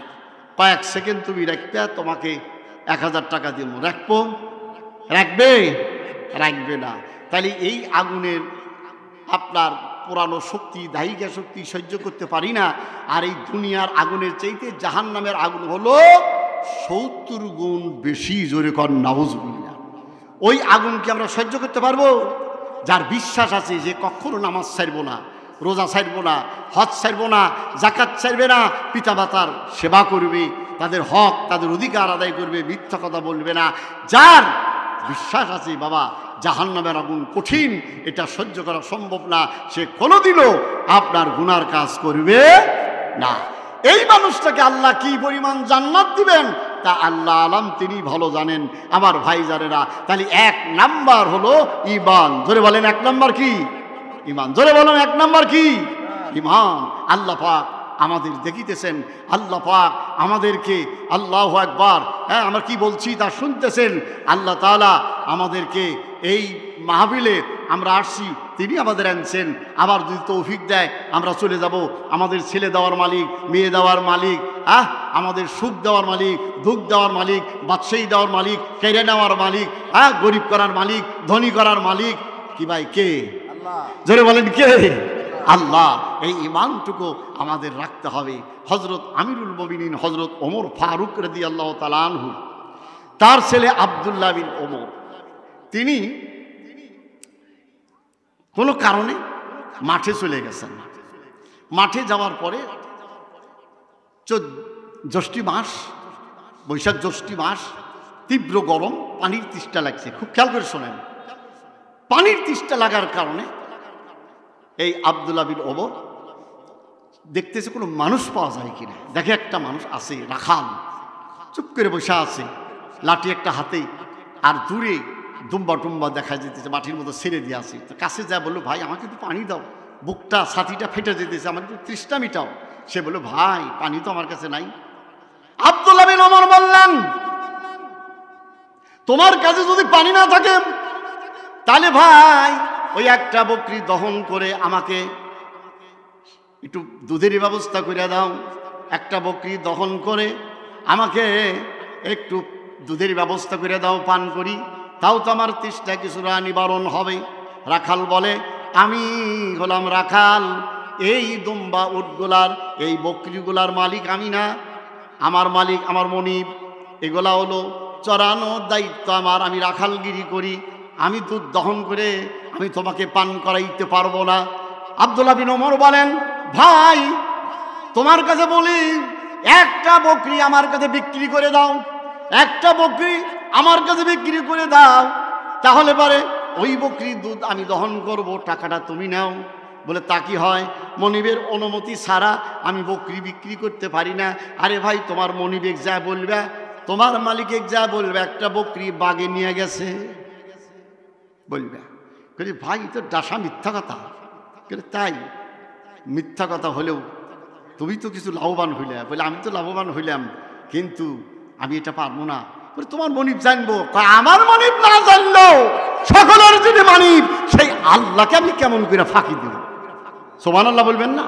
কয়েক সেকেন্ড তুমি রাখবে, তোমাকে 1000 টাকা দিব, রাখবে? রাখবে না। তাহলে এই আগুনের আপনার পুরানো শক্তি, দাহিকা শক্তি সহ্য করতে পারি না। আর এই দুনিয়ার আগুনের চাইতে জাহান্নামের আগুন হলো 70 গুণ বেশি। জোরে কর নাউজুবিল্লাহ। ওই আগুনকে আমরা সহ্য করতে পারবো? যার বিশ্বাস আছে যে কখনো নামাজ ছাড়বো না, রোজা ছাড়বো না, হজ ছাড়বো না, যাকাত ছাড়বে না, পিতামাতার সেবা করবে, তাদের হক, তাদের অধিকার আদায় করবে, মিথ্যা কথা বলবে না, যার বিশ্বাস আছে বাবা জাহান্নামের আগুন কঠিন, এটা সহ্য করা সম্ভব না, সে কোনোদিনও আপনার গুনার কাজ করবে না। এই মানুষটাকে আল্লাহ কি পরিমাণ জান্নাত দিবেন তা আল্লাহ আলাম, তিনি ভালো জানেন। আমার ভাইজানেরা, তাহলে 1 নাম্বার হলো ঈমান। জোরে বলেন 1 নাম্বার কি? ঈমান। জোরে বলেন 1 নাম্বার কি? ঈমান। আল্লাহ পাক আমাদের দেখিতেছেন, আল্লাহ পাক আমাদেরকে, আল্লাহু আকবার, হ্যাঁ আমরা কি বলছি তা শুনতেছেন। আল্লাহ তাআলা আমাদেরকে এই মাহফিলে আমরা আসছি, তিনি আমাদের আনছেন। আবার যদি তৌফিক দেয় আমরা চলে যাব। আমাদের ছেলে দেওয়ার মালিক, মেয়ে দেওয়ার মালিক, আমাদের সুখ দেওয়ার মালিক, দুঃখ দেওয়ার মালিক, বাদশাহী দেওয়ার মালিক, কেড়ে নেওয়ার মালিক, গরিব করার মালিক, ধনী করার মালিক কি ভাই? কে? আল্লাহ। জোরে বলেন কে? আল্লাহ। এই ঈমানটুকু আমাদের রাখতে হবে। হযরত আমিরুল মুমিনিন হযরত ওমর ফারুক রাদিয়াল্লাহু তাআলা আনহু, তার ছেলে আব্দুল্লাহ বিন ওমর, তিনি কোনো কারণে মাঠে চলে গেছেন। মাঠে যাওয়ার পরে জ্যৈষ্ঠী মাস, বৈশাখ জ্যৈষ্ঠী মাস, তীব্র গরম, পানির তৃষ্ণা লাগছে। খুব খেয়াল করে শোনেন, পানির তৃষ্ণা লাগার কারণে এই আব্দুল্লাহ বিন ওমর দেখতেছে কোনো মানুষ পাওয়া যায় কিনা। দেখে একটা মানুষ আছে, রাখাল, চুপ করে বসে আছে, লাঠি একটা হাতে, আর দূরে দুম্বা টুম্বা দেখা যেতেছে, মাটির মতো ছেড়ে দিয়ে আসে। তো কাছে যা বললো, ভাই আমাকে একটু পানি দাও, বুকটা ছাতিটা ফেটে যেতেছে, আমার একটু তৃষ্ণা মিটাও। সে বললো, ভাই পানি তো আমার কাছে নাই। আব্দুল্লাহ বিন ওমর বললেন, তোমার কাছে যদি পানি না থাকে তাহলে ভাই ওই একটা বকরি দহন করে আমাকে একটু দুধের ব্যবস্থা করে দাও। একটা বকরি দহন করে আমাকে একটু দুধের ব্যবস্থা করে দাও, পান করি, তাও তো আমার তৃষ্ণা কিছুটা নিবারণ হবে। রাখাল বলে, আমি হলাম রাখাল, এই দুম্বা উটগুলার, এই বকরিগুলার মালিক আমি না, আমার মালিক আমার মনিব। এগুলা হলো চরানোর দায়িত্ব আমার, আমি রাখালগিরি করি, আমি দুধ দহন করে আমি তোমাকে পান করাইতে পারবো না। আব্দুল্লাহ বিন ওমর বলেন, ভাই তোমার কাছে বলি, একটা বকরি আমার কাছে বিক্রি করে দাও, একটা বকরি আমার কাছে বিক্রি করে দাও, তাহলে পারে ওই বকরির দুধ আমি দহন করব, টাকাটা তুমি নাও। বলে, তা কি হয়? মনিবের অনুমতি ছাড়া আমি বকরি বিক্রি করতে পারি না। আরে ভাই, তোমার মনিবেক যা বলবে, তোমার মালিকের যা বলবে, একটা বকরি বাগে নিয়ে গেছে বলবে। ভাই তো ডাসা মিথ্যা কথা। তাই মিথ্যা কথা হলেও তুমি তো কিছু লাভবান হইলে। বলে, আমি তো লাভবান হইলাম, কিন্তু আমি এটা পারবো না। বলে, তোমার মনিব জানবো। আমার মনিব না জানলো সকলের যদি মানিব, সেই আল্লাহকে আমি কেমন করে ফাঁকি দেব? সুবহানাল্লাহ বলবেন না?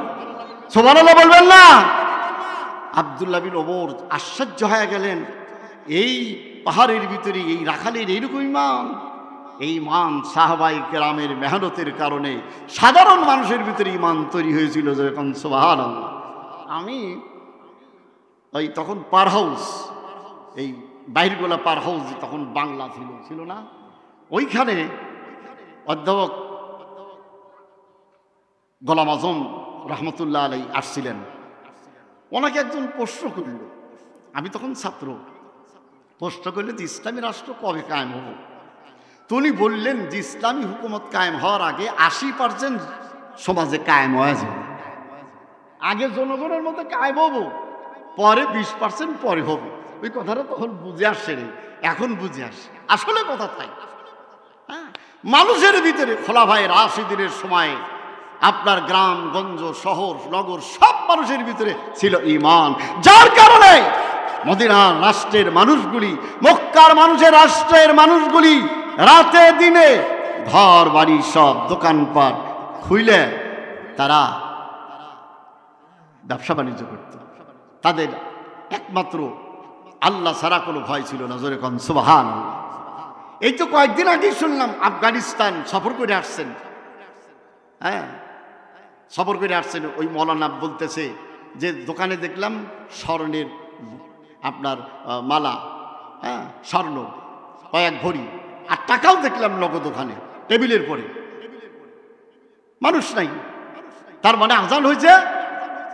সুবহানাল্লাহ বলবেন না? আব্দুল্লাহ বিন ওমর আশ্চর্য হয়ে গেলেন, এই পাহাড়ের ভিতরে এই রাখালের এইরকম ঈমান। এই ঈমান সাহাবাই কেরামের মেহনতের কারণে সাধারণ মানুষের ভিতরে ঈমান তৈরি হয়েছিল। যখন সুবহানাল্লাহ, আমি ওই তখন পার হাউস, এই বাইরগোলা পার হাউস তখন বাংলা ছিল না, ওইখানে অধ্যাপক গোলাম আজম রহমতুল্লাহ আলাই আসছিলেন। ওনাকে একজন প্রশ্ন করল, আমি তখন ছাত্র, প্রশ্ন করলে যে ইসলামী রাষ্ট্র কবে কায়েম হবো? তো উনি বললেন যে ইসলামী হুকুমত কায়েম হওয়ার আগে 80% সমাজে কায়েম হয়ে যাবে। আগে জনগণের মধ্যে কায়েম হবো, পরে 20% পরে হবে। ওই কথাটা তখন বুঝে আসছে রে, এখন বুঝে আসছে। আসলে কথা তাই। হ্যাঁ, মানুষের ভিতরে খোলাফায়ে রাশিদিনের সময় আপনার গ্রামগঞ্জ শহর নগর সব মানুষের ভিতরে ছিল ঈমান, যার কারণে মদিনার রাষ্ট্রের মানুষগুলি, মক্কার মানুষের রাষ্ট্রের মানুষগুলি রাতে দিনে ঘর বাড়ি সব দোকানপাট খুইলে তারা ব্যবসা বাণিজ্য করত। তাদের একমাত্র আল্লাহ ছাড়া কোনো ভয় ছিল না। জোরে কোন সুবহানাল্লাহ। এই তো কয়েকদিন আগেই শুনলাম আফগানিস্তান সফর করে আসছেন। হ্যাঁ, সফর করে আসছেন। ওই মৌলানা বলতেছে যে দোকানে দেখলাম স্বর্ণের আপনার মালা, হ্যাঁ স্বর্ণ কয়েক ভরি, আর টাকাও দেখলাম নগদ ওখানে টেবিলের পরে, মানুষ নাই। তার মানে আজান হয়েছে,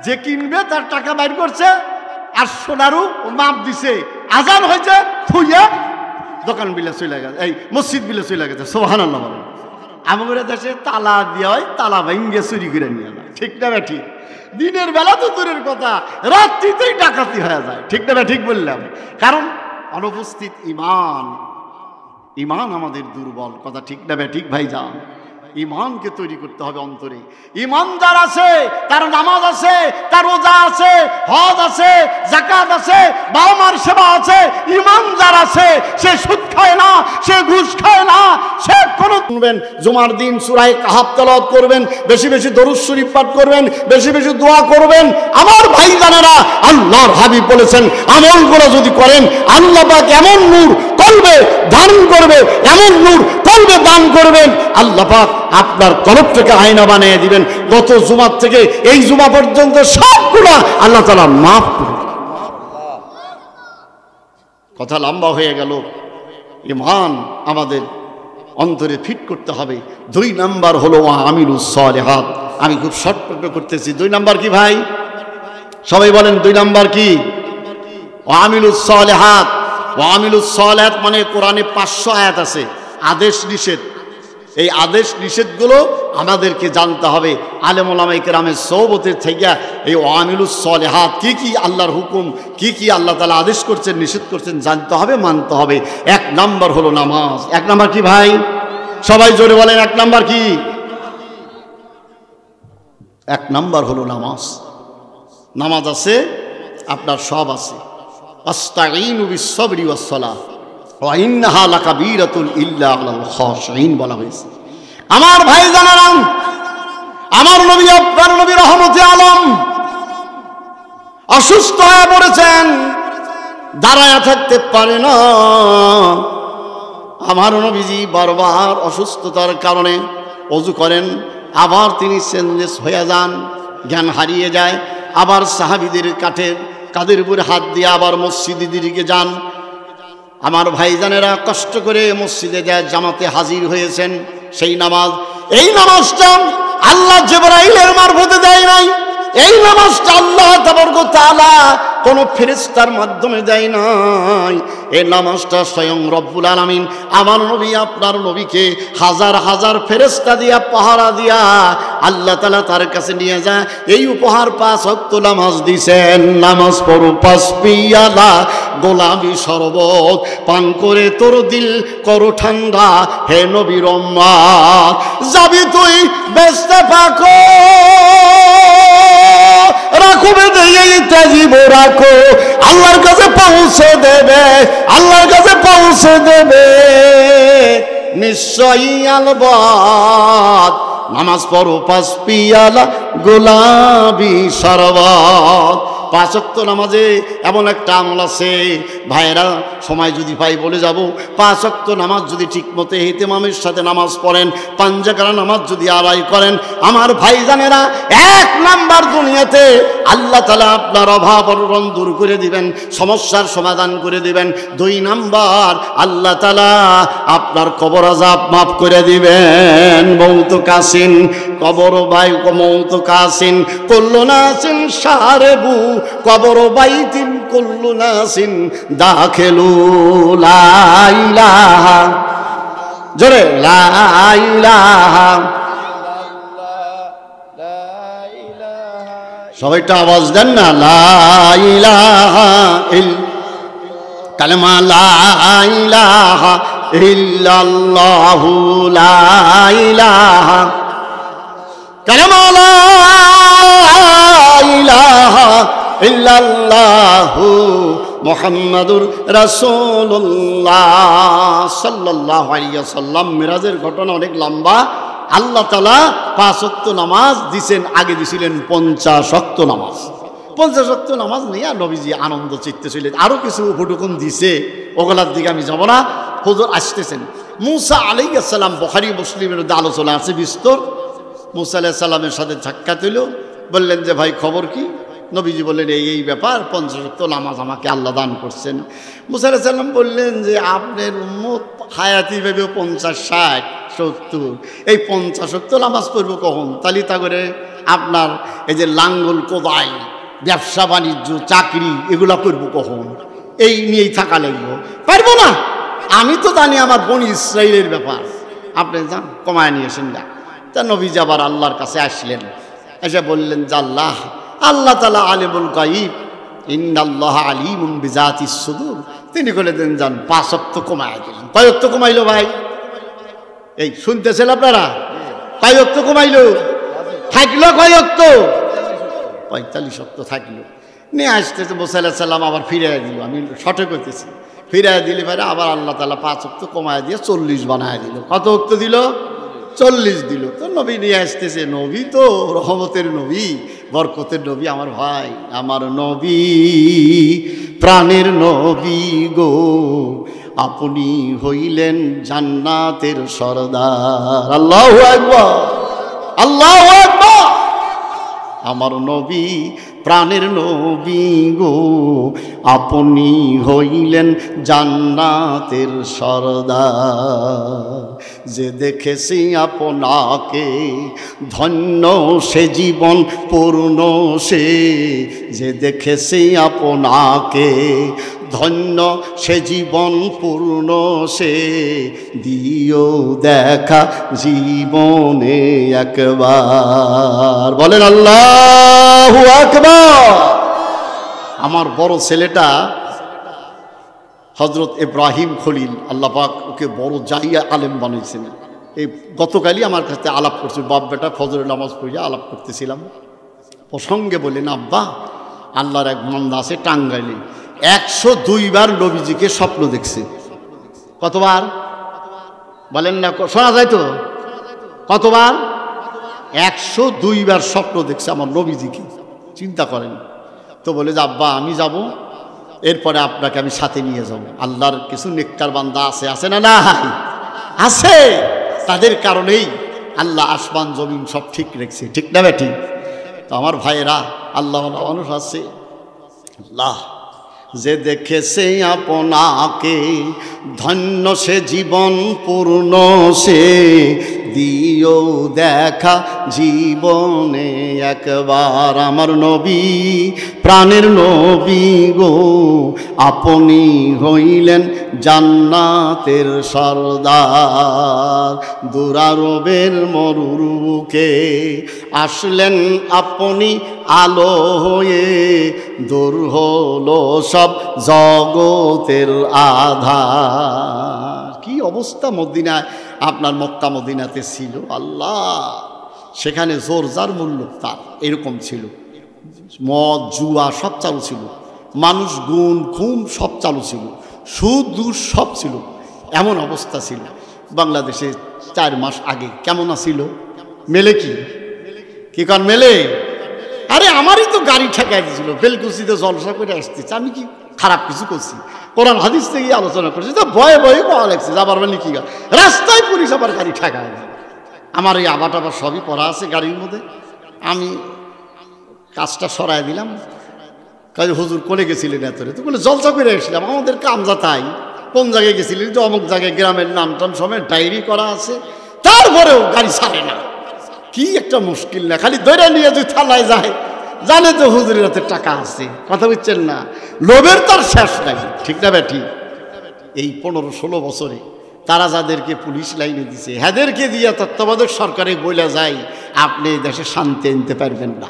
যে কিনবে তার টাকা বাইর করছে, আর সোনারও মাপ দিছে। আজান হয়েছে, থুইয়া দোকান বিলে চলে গেছে, এই মসজিদ বিলে চলে গেছে। সুবহানাল্লাহ বলেন। আমাদের দেশে তালা দেওয়া হয়, তালা ভেঙে চুরি করে নিয়ে যায়। ঠিক না ভাই? ঠিক। দিনের বেলা তো দূরের কথা, রাত্রিতেই ডাকাতি হয়ে যায়। ঠিক না ভাই? ঠিক বললাম। কারণ অনুপস্থিত ইমান, ইমান আমাদের দুর্বল। কথা ঠিক না ভাই? ঠিক ভাই যান। ইমানকে তৈরি করতে হবে অন্তরে। ইমানদার আছে, তার নামাজ আছে, তার রোজা আছে, হজ আছে, যাকাত আছে, বাবা মার সেবা আছে। ইমানদার আছে, সে সুদ খায় না, সে ঘুষ খায় না, সে কোনো শুনবেন জুমার দিন সূরা কাহাফ তেলাওয়াত করবেন, বেশি বেশি দরুদ শরীফ পাঠ করবেন, বেশি বেশি দোয়া করবেন। আমার ভাইজানেরা, আল্লাহর হাবিব বলেছেন আমলগুলো যদি করেন আল্লাহ পাক এমন নূর কলবে দান করবে, এমন নূর কলবে দান করবেন, আল্লাহ পাক আপনার কলব থেকে আয়না বানিয়ে দিবেন। গত জুমার থেকে এই জুমা পর্যন্ত সবগুলো আল্লাহ তাআলা মাফ করবেন। কথা লম্বা হয়ে গেল। ঈমান আমাদের অন্তরে ফিট করতে হবে। 2 নাম্বার হলো আমিলুস সালিহাত। আমি খুব শর্ট করতেছি। 2 নাম্বার কি ভাই? সবাই বলেন 2 নাম্বার কি? আমিলুস সালিহাত। আমিলুস সালিহাত মানে কোরআনে 500 আয়াত আছে আদেশ নিষেধ। এই আদেশ নিষেধগুলো আমাদেরকে জানতে হবে। আলেম ওলামায়ে কেরামের সোহবতের থেকে এই আমিলুস সালিহাত কি কি আল্লাহর হুকুম, কি কি আল্লাহ তাআলা আদেশ করছেন, নিষেধ করছেন জানতে হবে, মানতে হবে। 1 নাম্বার হলো নামাজ। 1 নাম্বার কি ভাই? সবাই জোরে বলেন 1 নাম্বার কি? 1 নাম্বার হলো নামাজ। নামাজ আছে, আপনার সব আছে। আস্তাঈনু বিস-সাবরি ওয়াস-সালাহ ওয়া ইন্নাহা লাকাবীরাতুন ইল্লা আলাল খাশিঈন বলা হয়েছে। আমার ভাই জানেন, আমার নবী, আপনার নবী রহমতে আলম অসুস্থ হয়ে পড়েছেন, দাঁড়ায় থাকতে পারে না। আমার নবীজি বারবার অসুস্থতার কারণে ওযু করেন, আবার তিনি চেঞ্জেস হয়ে যান, জ্ঞান হারিয়ে যায়। আবার সাহাবীদের কাঁধের উপরে হাত দিয়ে আবার মসজিদের দিকে যান। আমার ভাইজানেরা কষ্ট করে মসজিদে যায়, জামাতে হাজির হয়েছেন। সেই নামাজ, এই নামাজটা আল্লাহ জিবরাইলের মারফতে দেয় নাই। এই নামাজটা আল্লাহ তাবারক ওয়া তাআলা কোন ফেরেশতার মাধ্যমে দেয় নাই। এই নামাজটা স্বয়ং রব্বুল আলামিন আমার নবী, আপনার নবীকে হাজার হাজার ফেরেশতা দিয়া পাহারা দিয়া আল্লাহ তাআলা তার কাছে নিয়ে যায়। এই উপহার 5 ওয়াক্ত নামাজ দিছেন। নামাজ পড়ো 5 পিয়ালা গোলাপি শরবত পান করে তোর দিল করো ঠান্ডা, হে নবীর উম্মত যাবি তুই বেস্তে পাকো, রাখো বেঁধে জীব রাখো, আল্লাহর কাছে পৌঁছে দেবে, আল্লাহর কাছে পৌঁছে দেবে নিশ্চয়ই আলবাত। নামাজ পড়ো 5 পিয়ালা গোলাপি শরবত। 5 ওয়াক্ত নামাজে এমন একটা আমল আছে ভাইরা, সময় যদি পাই বলে যাব। 5 ওয়াক্ত নামাজ যদি ঠিকমতো ইহতিমামের সাথে নামাজ পড়েন, 5 জাকাত নামাজ যদি আদায় করেন, আমার ভাইজানেরা 1 নাম্বার দুনিয়াতে আল্লাহ তাআলা আপনার অভাব অনটন দূর করে দিবেন, সমস্যার সমাধান করে দিবেন। 2 নাম্বার আল্লাহ তাআলা আপনার কবর আযাব মাফ করে দিবেন। মৌত কাসিন কবর বাই মৌত কাসিন কুল্লু নাসিন শারেবু কবর বাইতিন কুল্লু নাসিন দাখিলু লা ইলাহা, জোরে লা ইলাহা। সবাইটা আওয়াজ দেন না, লা ইলাহা কালেমা লা ইলাহা ইল্লাল্লাহু লা ইলাহা কালেমা লা ইলাহা ইল্লাল্লাহু মুহাম্মাদুর রাসূলুল্লাহ সাল্লাল্লাহু আলাইহি ওয়াসাল্লাম। মিরাজের ঘটনা অনেক লম্বা। আল্লাহ তাআলা 5 ওয়াক্ত নামাজ দিছেন, আগে দিছিলেন 50 ওয়াক্ত নামাজ। 50 ওয়াক্ত নামাজ নিয়ে নবীজি আনন্দ চিত্তে ছিলেন। আরো কিছু উপটুকুন দিছে, ওগুলার দিকে আমি যাব না। হুজুর আসতেছেন। মুসা আলাইহিস সালাম, বুখারী মুসলিমের মধ্যে আলোচনা আছে বিস্তর। মুসা আলাইহিস সালামের সাথে সাক্ষাৎ হইল, বললেন যে ভাই খবর কি? নবীজি বললেন এই ব্যাপার, 50 ওয়াক্ত নামাজ আমাকে আল্লাহ দান করছেন। মুসা আলাইহিস সালাম বললেন যে আপনার উম্মত হায়াতি ভেবে 50, 60, 70 এই 50 ওয়াক্ত নামাজ পড়ব কখন? তালিতা করে আপনার এই যে লাঙ্গল কোদাই, ব্যবসা বাণিজ্য, চাকরি এগুলা করব কখন? এই নিয়েই থাকা লাগবো, পারবো না। আমি তো জানি আমার বনি ইসরাইলের ব্যাপার, আপনি যান কমায় নিয়ে আসেন গা। তা নবীজি আবার আল্লাহর কাছে আসলেন, এসে বললেন যে আল্লাহ, আল্লাহ তাআলা আলিমুল গায়ব, ইন্নাল্লাহ আলিমুন বিজাতিস সুদূর। তিনি বলে দেন যান 5 ওয়াক্ত কমায় দিলেন। কয় ওয়াক্ত কমাইলো ভাই? এই শুনতেছেন আপনারা? কয় ওয়াক্ত কমাইলো? থাকলো কয় ওয়াক্ত? 45 ওয়াক্ত থাকলো। নিয়ে আসতেছে মুসা আলাইহিস সালাম আবার ফিরিয়ে দিল, আমি সঠিক হইতেছি, ফিরিয়ে দিলে পরে আবার আল্লাহ তাআলা 5 ওয়াক্ত কমায় দিয়ে 40 বানায় দিল। কত ওয়াক্ত দিল? 40 দিল। তো নবী নিয়ে আসতেছে, নবী তো রহমতের নবী, বরকতের নবী, আমার ভাই, আমার নবী প্রাণের নবী গো, আপনি হইলেন জান্নাতের সরদার। আল্লাহু আকবার, আল্লাহু আকবার। আমার নবী প্রাণের নবী গো, আপনি হইলেন জান্নাতের সরদার। যে দেখেছি আপনাকে ধন্য সে জীবন পূর্ণ সে, যে দেখেছি আপনাকে ধন্য সে জীবন পূর্ণ সে, দিও দেখা জীবনে একবার। বলেন আল্লাহু আকবার। আমার বড় ছেলেটা হযরত ইব্রাহিম খলিল, আল্লাহ পাক ওকে বড় জাহিয়া আলেম বানিয়েছেন। এই গতকালই আমার কাছে আলাপ করছে, বাপ বেটা ফজরের নামাজ পড়ে আলাপ করতেছিলাম, প্রসঙ্গে বললেন আব্বা আল্লাহর এক বান্দা আছে টাঙ্গাইলে, 102 বার নবীজিকে স্বপ্ন দেখছে। কতবার বলেন না, শোনা যায় তো? কতবার? 102 বার স্বপ্ন দেখছে আমার নবীজিকে। চিন্তা করেন তো। বলে যে আব্বা আমি যাব, এরপরে আপনাকে আমি সাথে নিয়ে যাব। আল্লাহর কিছু নেককার বান্দা আছে, আছে না? না আছে। তাদের কারণেই আল্লাহ আসমান জমিন সব ঠিক রেখেছে, ঠিক না বেঠিক? তো আমার ভাইয়েরা, আল্লাহ মানুষ আছে। আল্লাহ যে দেখেছে আপনাকে ধন্য সে জীবন পূর্ণ সে, দিও দেখা জীবনে একবার। আমার নবী প্রাণের নবী গো, আপনি হইলেন জান্নাতের সরদার। দুরারবের মরুর বুকে আসলেন আপনি আলো হয়ে, দূর হলো সব জগতের আধার। কি অবস্থা মদিনায়, আপনার মক্কা মদিনাতে ছিল। আল্লাহ, সেখানে জোর যার মূল্য তার, এরকম ছিল। মদ জুয়া সব চালু ছিল, মানুষ গুণ খুন সব চালু ছিল, সুদ দুষ সব ছিল। এমন অবস্থা ছিল। বাংলাদেশে 4 মাস আগে কেমন ছিল? মেলে কি কারণ মেলে? আরে আমারই তো গাড়ি ঠেকাই দিয়েছিল, বেলকুচিতে জলসা করে আসতেছে। আমি কি খারাপ কিছু করছি? কোরআন হাদিস থেকে আলোচনা করছি, তো ভয়ে ভয়ে পাওয়া লাগছে যাবার মানে কি, রাস্তায় পুলিশ আবার গাড়ি ঠেকায়। আমার এই আবার টাবার সবই পড়া আছে গাড়ির মধ্যে। আমি কাজটা সরাই দিলাম, কাজে হুজুর কোনে গেছিলেন এতরে? তো বলে জলসা করে আসলাম, আমাদের কামজা তাই। কোন জায়গায় গেছিলেন? তো অমুক জায়গায়, গ্রামের নাম টাম সময় ডায়েরি করা আছে। তারপরেও গাড়ি ছাড়ে না। কি একটা মুশকিল না, খালি দৈরা নিয়ে যদি থানায় যায়, জানে তো হুজুরের হাতে টাকা আছে। কথা বুঝছেন না? লোভের তার শেষ নাই, ঠিক না বেঠি? এই 15-16 বছরে তারা যাদেরকে পুলিশ লাইনে দিছে, হ্যাদেরকে দিয়ে তত্ত্বাবধায়ক সরকারে বইলা যায় আপনি এই দেশে শান্তি আনতে পারবেন না,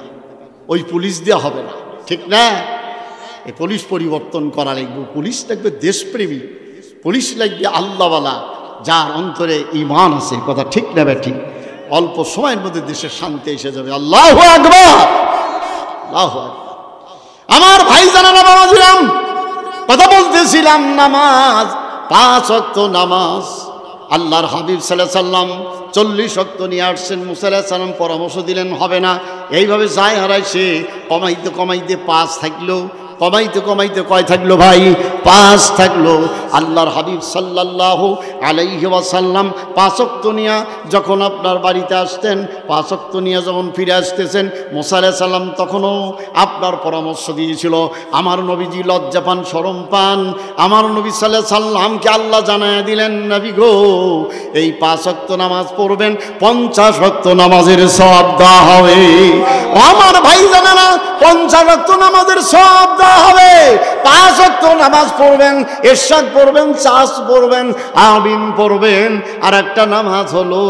ওই পুলিশ দেওয়া হবে না, ঠিক না? এই পুলিশ পরিবর্তন করা লাগবে। পুলিশ লাগবে দেশপ্রেমী, পুলিশ লাগবে আল্লাহওয়ালা, যার অন্তরে ঈমান আছে। কথা ঠিক না বেঠি? অল্প সময়ের মধ্যে দেশের শান্তি এসে যাবে। আল্লাহু আকবার, আল্লাহু আকবার। আমার ভাই জানানা বাবাজিরাম, কথা বলতেছিলাম নামাজ, 5 ওয়াক্ত নামাজ। আল্লাহর হাবিব সাল্লাল্লাহু আলাইহি সাল্লাম 40 ওয়াক্ত নিয়ে আসছেন। মুসা আলাইহিস সালাম পরামর্শ দিলেন হবে না, এইভাবে যায় হারাইছে। কমাইতে কমাইতে 5 থাকলো, কমাইতে কমাইতে কয় থাকলো ভাই? 5 থাকলো। আল্লাহর হাবিব সাল্লাল্লাহু আলাইহি ওয়াসাল্লাম 5 ওয়াক্ত নিয়ে যখন আপনার বাড়িতে আসতেন, 5 ওয়াক্ত নিয়ে যখন ফিরে আসতেছেন, মুসা আলাইহিস সালাম তখনও আপনার পরামর্শ দিয়েছিল। আমার নবীজি লজ্জা পান, শরম পান। আমার নবী সাল্লাল্লাহু আলাইহি সাল্লামকে আল্লাহ জানায়া দিলেন, নবী গো এই 5 ওয়াক্ত নামাজ পড়বেন, 50 ওয়াক্ত নামাজের সওয়াব দেওয়া হবে। আমার ভাই জানেনা, 50 ওয়াক্ত নামাজের সওয়াব দেওয়া হবে। 5 ওয়াক্ত নামাজ পড়বেন, ইরশাদ পড়বেন, চাষ পড়বেন, আমিন পড়বেন। আর একটা নামাজ হলো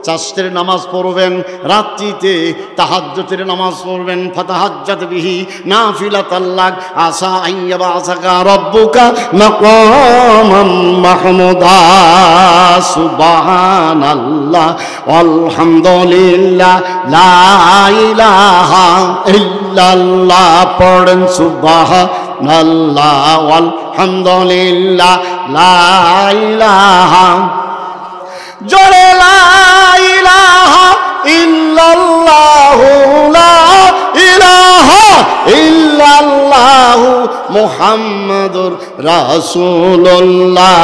চাষের নামাজ পড়বেন, রাত্রিতে তাহাজ্জুদের নামাজ পড়বেন। ফাতাহাজ্জাত বিহি নাফিলাতাল লাক আসা আইয়াবাসাকা রব্বুকা মাকামান মাহমুদা। সুবহানাল্লাহ আলহামদুলিল্লাহ লা ইলাহা ইল্লাল্লাহ। পড়েন সুবহানাল্লাহ আলহামদুলিল্লাহ লা ইলাহা, জোরে লা ইলাহা ইল্লাল্লাহু লা ইলাহা ইল্লাল্লাহু মুহাম্মাদুর রাসূলুল্লাহ।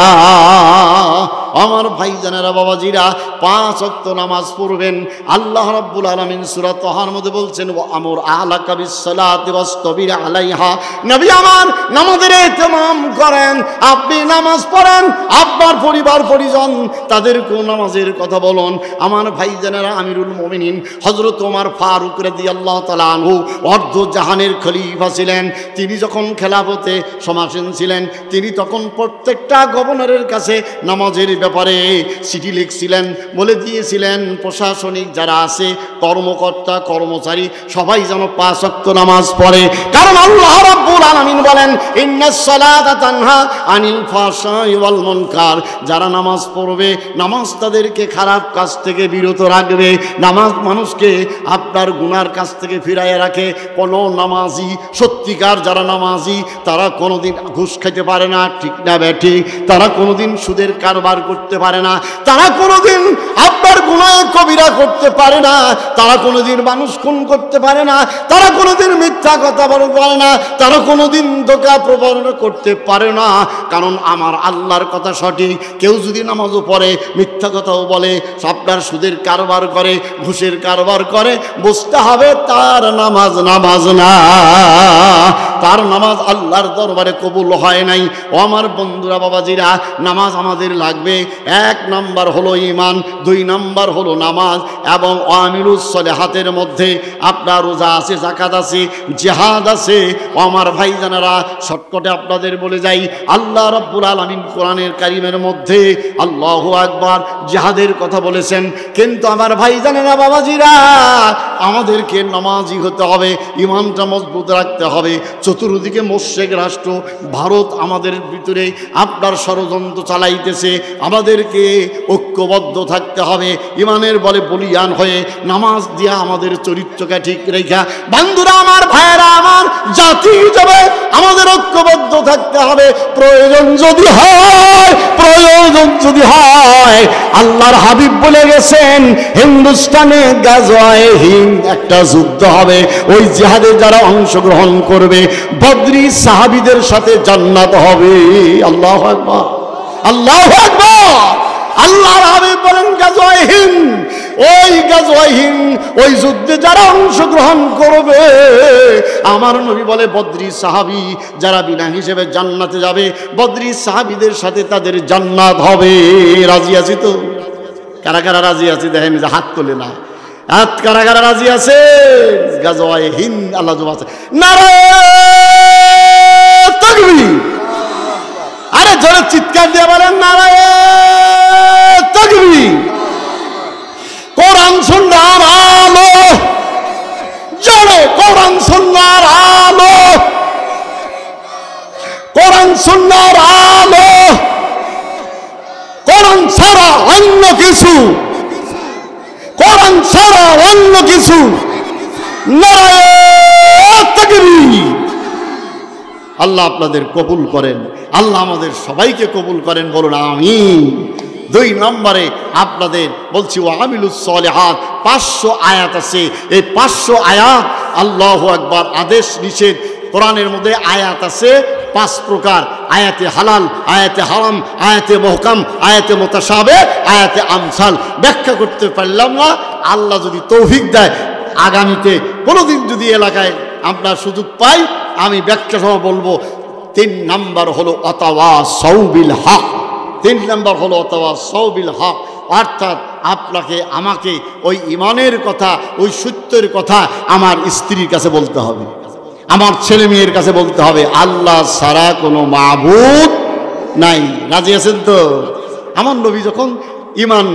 আমার ভাইজানেরা, বাবাজিরা, 5 ওয়াক্ত নামাজ পড়বেন। আল্লাহ রাব্বুল আলামিন সূরা তাহার মধ্যে বলছেন, ওয়া আমুর আহলাকা বিসসালাতি ওয়াসতাবির আলাইহা। নবী আমার নামাজের ইহতিমাম করেন, আপনি নামাজ পড়েন, আপনার পরিবার পরিজন তাদেরকেও নামাজের কথা বলুন। আমার ভাইজানেরা, আমিরুল মুমিনিন হযরত ওমর ফারুক রাদিয়াল্লাহু তাআলা আনহু অর্ধ জাহানের খলিফা ছিলেন। তিনি যখন খেলাফতে সমাসীন ছিলেন, তিনি তখন প্রত্যেকটা গভর্নরের কাছে নামাজের ব্যাপারে চিঠি লিখছিলেন, বলে দিয়েছিলেন প্রশাসনিক যারা আছে, কর্মকর্তা কর্মচারী সবাই যেন 5 ওয়াক্ত নামাজ পড়ে। কারণ আল্লাহ রাব্বুল আলামিন বলেন, ইন্নাস সালাতা তানহা আনিল ফাহশাই ওয়াল মুনকার। যারা নামাজ পড়বে, নামাজ তাদেরকে খারাপ কাজ থেকে বিরত রাখবে। নামাজ মানুষকে আপনার গুনার কাছ থেকে ফিরাইয়া রাখে। কোনো নামাজি, সত্যিকার যারা নামাজি, তারা কোনোদিন ঘুষ খেতে পারে না, ঠিক না ব্যাঠি? তারা কোনোদিন সুদের কারবার করতে পারে না, তারা কোনোদিন আপনার গুনাহ কবিরা করতে পারে না, তারা কোনোদিন মানুষ খুন করতে পারে না, তারা কোনোদিন মিথ্যা কথা বলতে পারে না, তারা কোনোদিন ধোঁকা প্রবঞ্চনা করতে পারে না। কারণ আমার আল্লাহর কথা সঠিক। কেউ যদি নামাজও পড়ে, মিথ্যা কথাও বলে, আপনার সুদের কারবার করে, ঘুষের কারবার করে, বুঝতে হবে তার নামাজ নামাজ না, তার নামাজ আল্লাহর দরবারে কবুল হয় নাই। ও আমার বন্ধুরা, বাবাজিরা, নামাজ আমাদের লাগবে। 1 নাম্বার হলো ঈমান, 2 নাম্বার হলো নামাজ, এবং আমিলুস সলিহাতের মধ্যে আপনার রোজা আছে, যাকাত আছে, জিহাদ আছে। ও আমার ভাইজানেরা, শর্টকাটে আপনাদের বলে যাই, আল্লাহ রাব্বুল আলামিন কোরআনের কারীমের মধ্যে আল্লাহু আকবার জিহাদের কথা বলেছেন। কিন্তু আমার ভাইজানেরা, বাবাজিরা, আমাদেরকে নামাজি হতে হবে, ঈমানটা মজবুত রাখতে হবে। চতুর্দিকে মুশরিক রাষ্ট্র ভারত আমাদের ভিতরে আপনার ষড়যন্ত্র চালাইতেছে, আমাদেরকে ঐক্যবদ্ধ থাকতে হবে, ঈমানের বলে বলিয়ান হয়ে নামাজ দিয়া আমাদের চরিত্রকে ঠিক রেখা। বন্ধুরা আমার, ভাইয়েরা আমার, জাতি হিসেবে আমাদের ঐক্যবদ্ধ থাকতে হবে। প্রয়োজন যদি হয়, আল্লাহর হাবিব বলে গেছেন, হিন্দুস্তানে গাজওয়ায়ে হিন্দ একটা যুদ্ধ হবে। ওই জিহাদে যারা অংশগ্রহণ করবে, বদরি সাহাবীদের সাথে জান্নাত হবে। আল্লাহু আকবার, আল্লাহু আকবার। আল্লাহর হাবিব বলেন, গাজওয়ায়ে হিন্দ, ওই গাজওয়ায়ে হিন্দ, ওই যুদ্ধে যারা অংশগ্রহণ করবে, আমার নবী বলে বদরি সাহাবী যারা বিনা হিসেবে জান্নাতে যাবে, বদরি সাহাবীদের সাথে তাদের জান্নাত হবে। রাজি আছি তো? কারা কারা রাজি আছে? দেখেন যে হাত তোলে না। হাত কারা কারা রাজি আছে? গাজওয়ায়ে হিন্দ আল্লাহ জবাব আছে। নারায়ে তাকবীর! আরে জোরে চিৎকার দিয়ে বলেন, নারায়ে তাকবীর! কোরআন সুন্নাহর আলো, জোরে কোরআন সুন্নাহর আলো, কোরআন সুন্নাহর আলো। কোরআন ছাড়া অন্য কিছু, কোরআন ছাড়া অন্য কিছু। নারায়ে তাকবীর! আল্লাহ আপনাদের কবুল করেন, আল্লাহ আমাদের সবাইকে কবুল করেন, বলুন আমিন। 2 নম্বরে আপনাদের বলছি, ওয়া আমিলুস সলিহাত, 500 আয়াত আছে। এই 500 আয়াত, আল্লাহু আকবার, আদেশ নিষেধ। কোরআনের মধ্যে আয়াত আছে 5 প্রকার: আয়াতে হালাল, আয়াতে হারাম, আয়াতে মহকাম, আয়াতে মুতাশাবিহ, আয়াতে আমসাল। ব্যাখ্যা করতে পারলাম না, আল্লাহ যদি তৌফিক দেয় আগামীতে কোনোদিন যদি এলাকায় আমরা সুযোগ পাই, আমি ব্যাখ্যা সহ বলবো। 3 নাম্বার হলো আতাওয়াসাউ বিল হক। 3 নাম্বার হলো আতাওয়াসাউ বিল হক, অর্থাৎ আপনাকে আমাকে ওই ইমানের কথা, ওই সত্যের কথা আমার স্ত্রীর কাছে বলতে হবে, আমার ছেলে মেয়ের কাছে বলতে হবে। আল্লাহ ছাড়া কোনো মাবুদ নাই। রাজি আছেন তো? আমার নবী যখন ইমান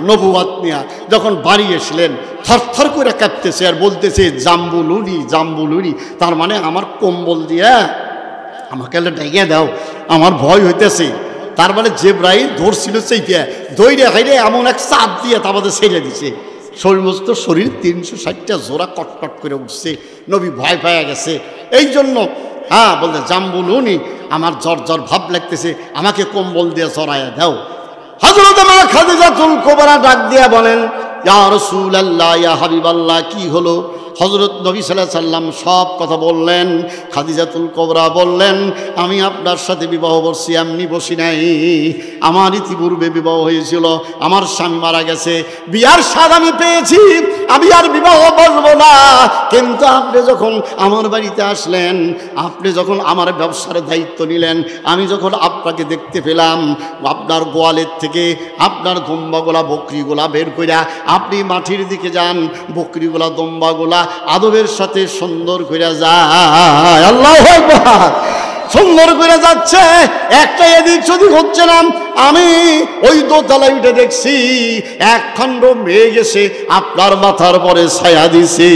নবুয়াত নিয়া যখন বাড়ি এসলেন, থরথর করে কাঁপতেছে আর বলতেছে জাম্বুলুনি জাম্বুলুনি, তার মানে আমার কম্বল দিয়া আমাকে ডেকে দাও, আমার ভয় হইতেছে। তার মানে জিবরাইল ধরছিল সেইটা, দইরে হাইরে এমন এক চাপ দিয়ে তা আমাদের ছেড়ে দিছে। সমস্ত শরীর 360টা জোড়া কটকট করে উঠছে, নবী ভয় পাওয়া গেছে। এই জন্য বলতে জাম্বুলুনি, আমার জ্বর জ্বর ভাব লাগতেছে, আমাকে কম্বল দিয়ে জড়াইয়া দাও। হযরত মা খাদিজাতুল কুবরা ডাক দিয়া বলেন, ইয়া রাসূলুল্লাহ, ইয়া হাবিবাল্লাহ, কি হলো? হযরত নবী সাল্লাল্লাহু আলাইহি সাল্লাম সব কথা বললেন। খাদিজাতুল কুবরা বললেন, আমি আপনার সাথে বিবাহ করছি, এমনি বসি নাই। আমার ইতিপূর্বে বিবাহ হয়েছিল, আমার স্বামী মারা গেছে, বিয়ার স্বাদ আমি পেয়েছি, আমি আর বিবাহ বসবো না। কিন্তু আপনি যখন আমার বাড়িতে আসলেন, আপনি যখন আমার ব্যবসার দায়িত্ব নিলেন, আমি যখন আপনাকে দেখতে পেলাম, আপনার গোয়ালের থেকে আপনার দম্বাগুলা বকরিগুলা বের কইরা আপনি মাটির দিকে যান, বকরিগুলা দম্বাগুলা আদবের সাথে সুন্দর করে যায়। আল্লাহু আকবার। সুন্দর করে যাচ্ছে, একটা এদিক সেদিক হচ্ছে না। আমি ওই দোতলায় উঠে দেখছি এক খণ্ড মেয়ে গেছে আপনার মাথার পরে ছায়া দিছে।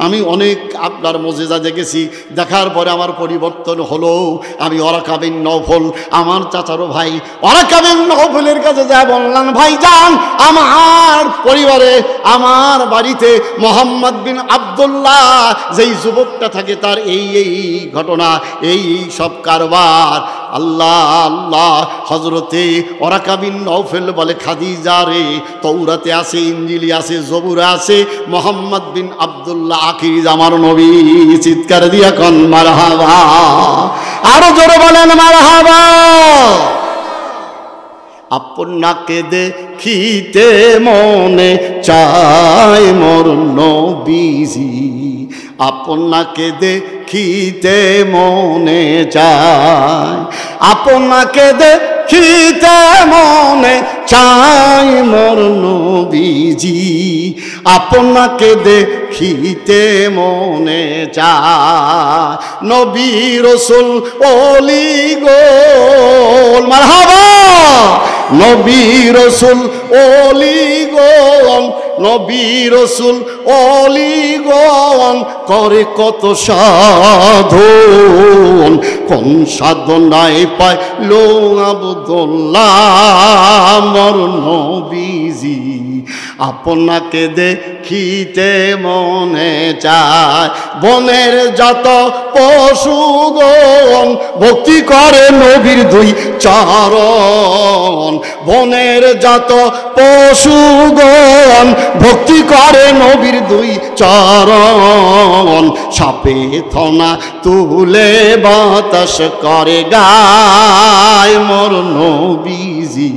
আমি অনেক আপনার মজেজা দেখেছি, দেখার পরে আমার পরিবর্তন হলো। আমি ওয়ারাকা বিন নওফল, আমার চাচারো ভাই ওয়ারাকা বিন নওফলের কাছে যা বললাম, ভাই যান, আমার পরিবারে আমার বাড়িতে মোহাম্মদ বিন আব্দুল্লাহ যেই যুবকটা থাকে তার এই এই ঘটনা, এই সব কারবার। আল্লাহ আল্লাহ। হযরতে ওয়ারাকা বিন নওফল বলে, খাদিজা রে, তৌরাতে আছে, ইনজিলে আছে, জবুরে আছে, মোহাম্মদ বিন আব্দুল্লাহ আখির আমার নবী। চিৎকার দিয়া কোন মারহাবা, আরো জোরে বলেন মারহাবা। আপনাকে দেখিতে মনে চায় মোর নবীজি, আপনাকে দেখিতে মনে চায়, আপনাকে দেখিতে মনে চায় মোর নবীজি, আপনাকে দেখিতে মনে চায়। নবী রাসূল ওলি গোল, মারহাবা। নবী রাসূল ওলি গোল, নবী রাসূল ওলি গোল করে কত সাধন, কোন সাধনায় পাইল আব্দুল্লাহ মোর নবীজি, আপনাকে দেখিতে মনে চায়। বনের যত পশুগণ ভক্তি করে নবীর দুই চরণ, বনের যত পশুগণ ভক্তি করে নবীর দুই চরণ, সাপে থনা তুলে বাতাস করে গায় মোর নবীজি,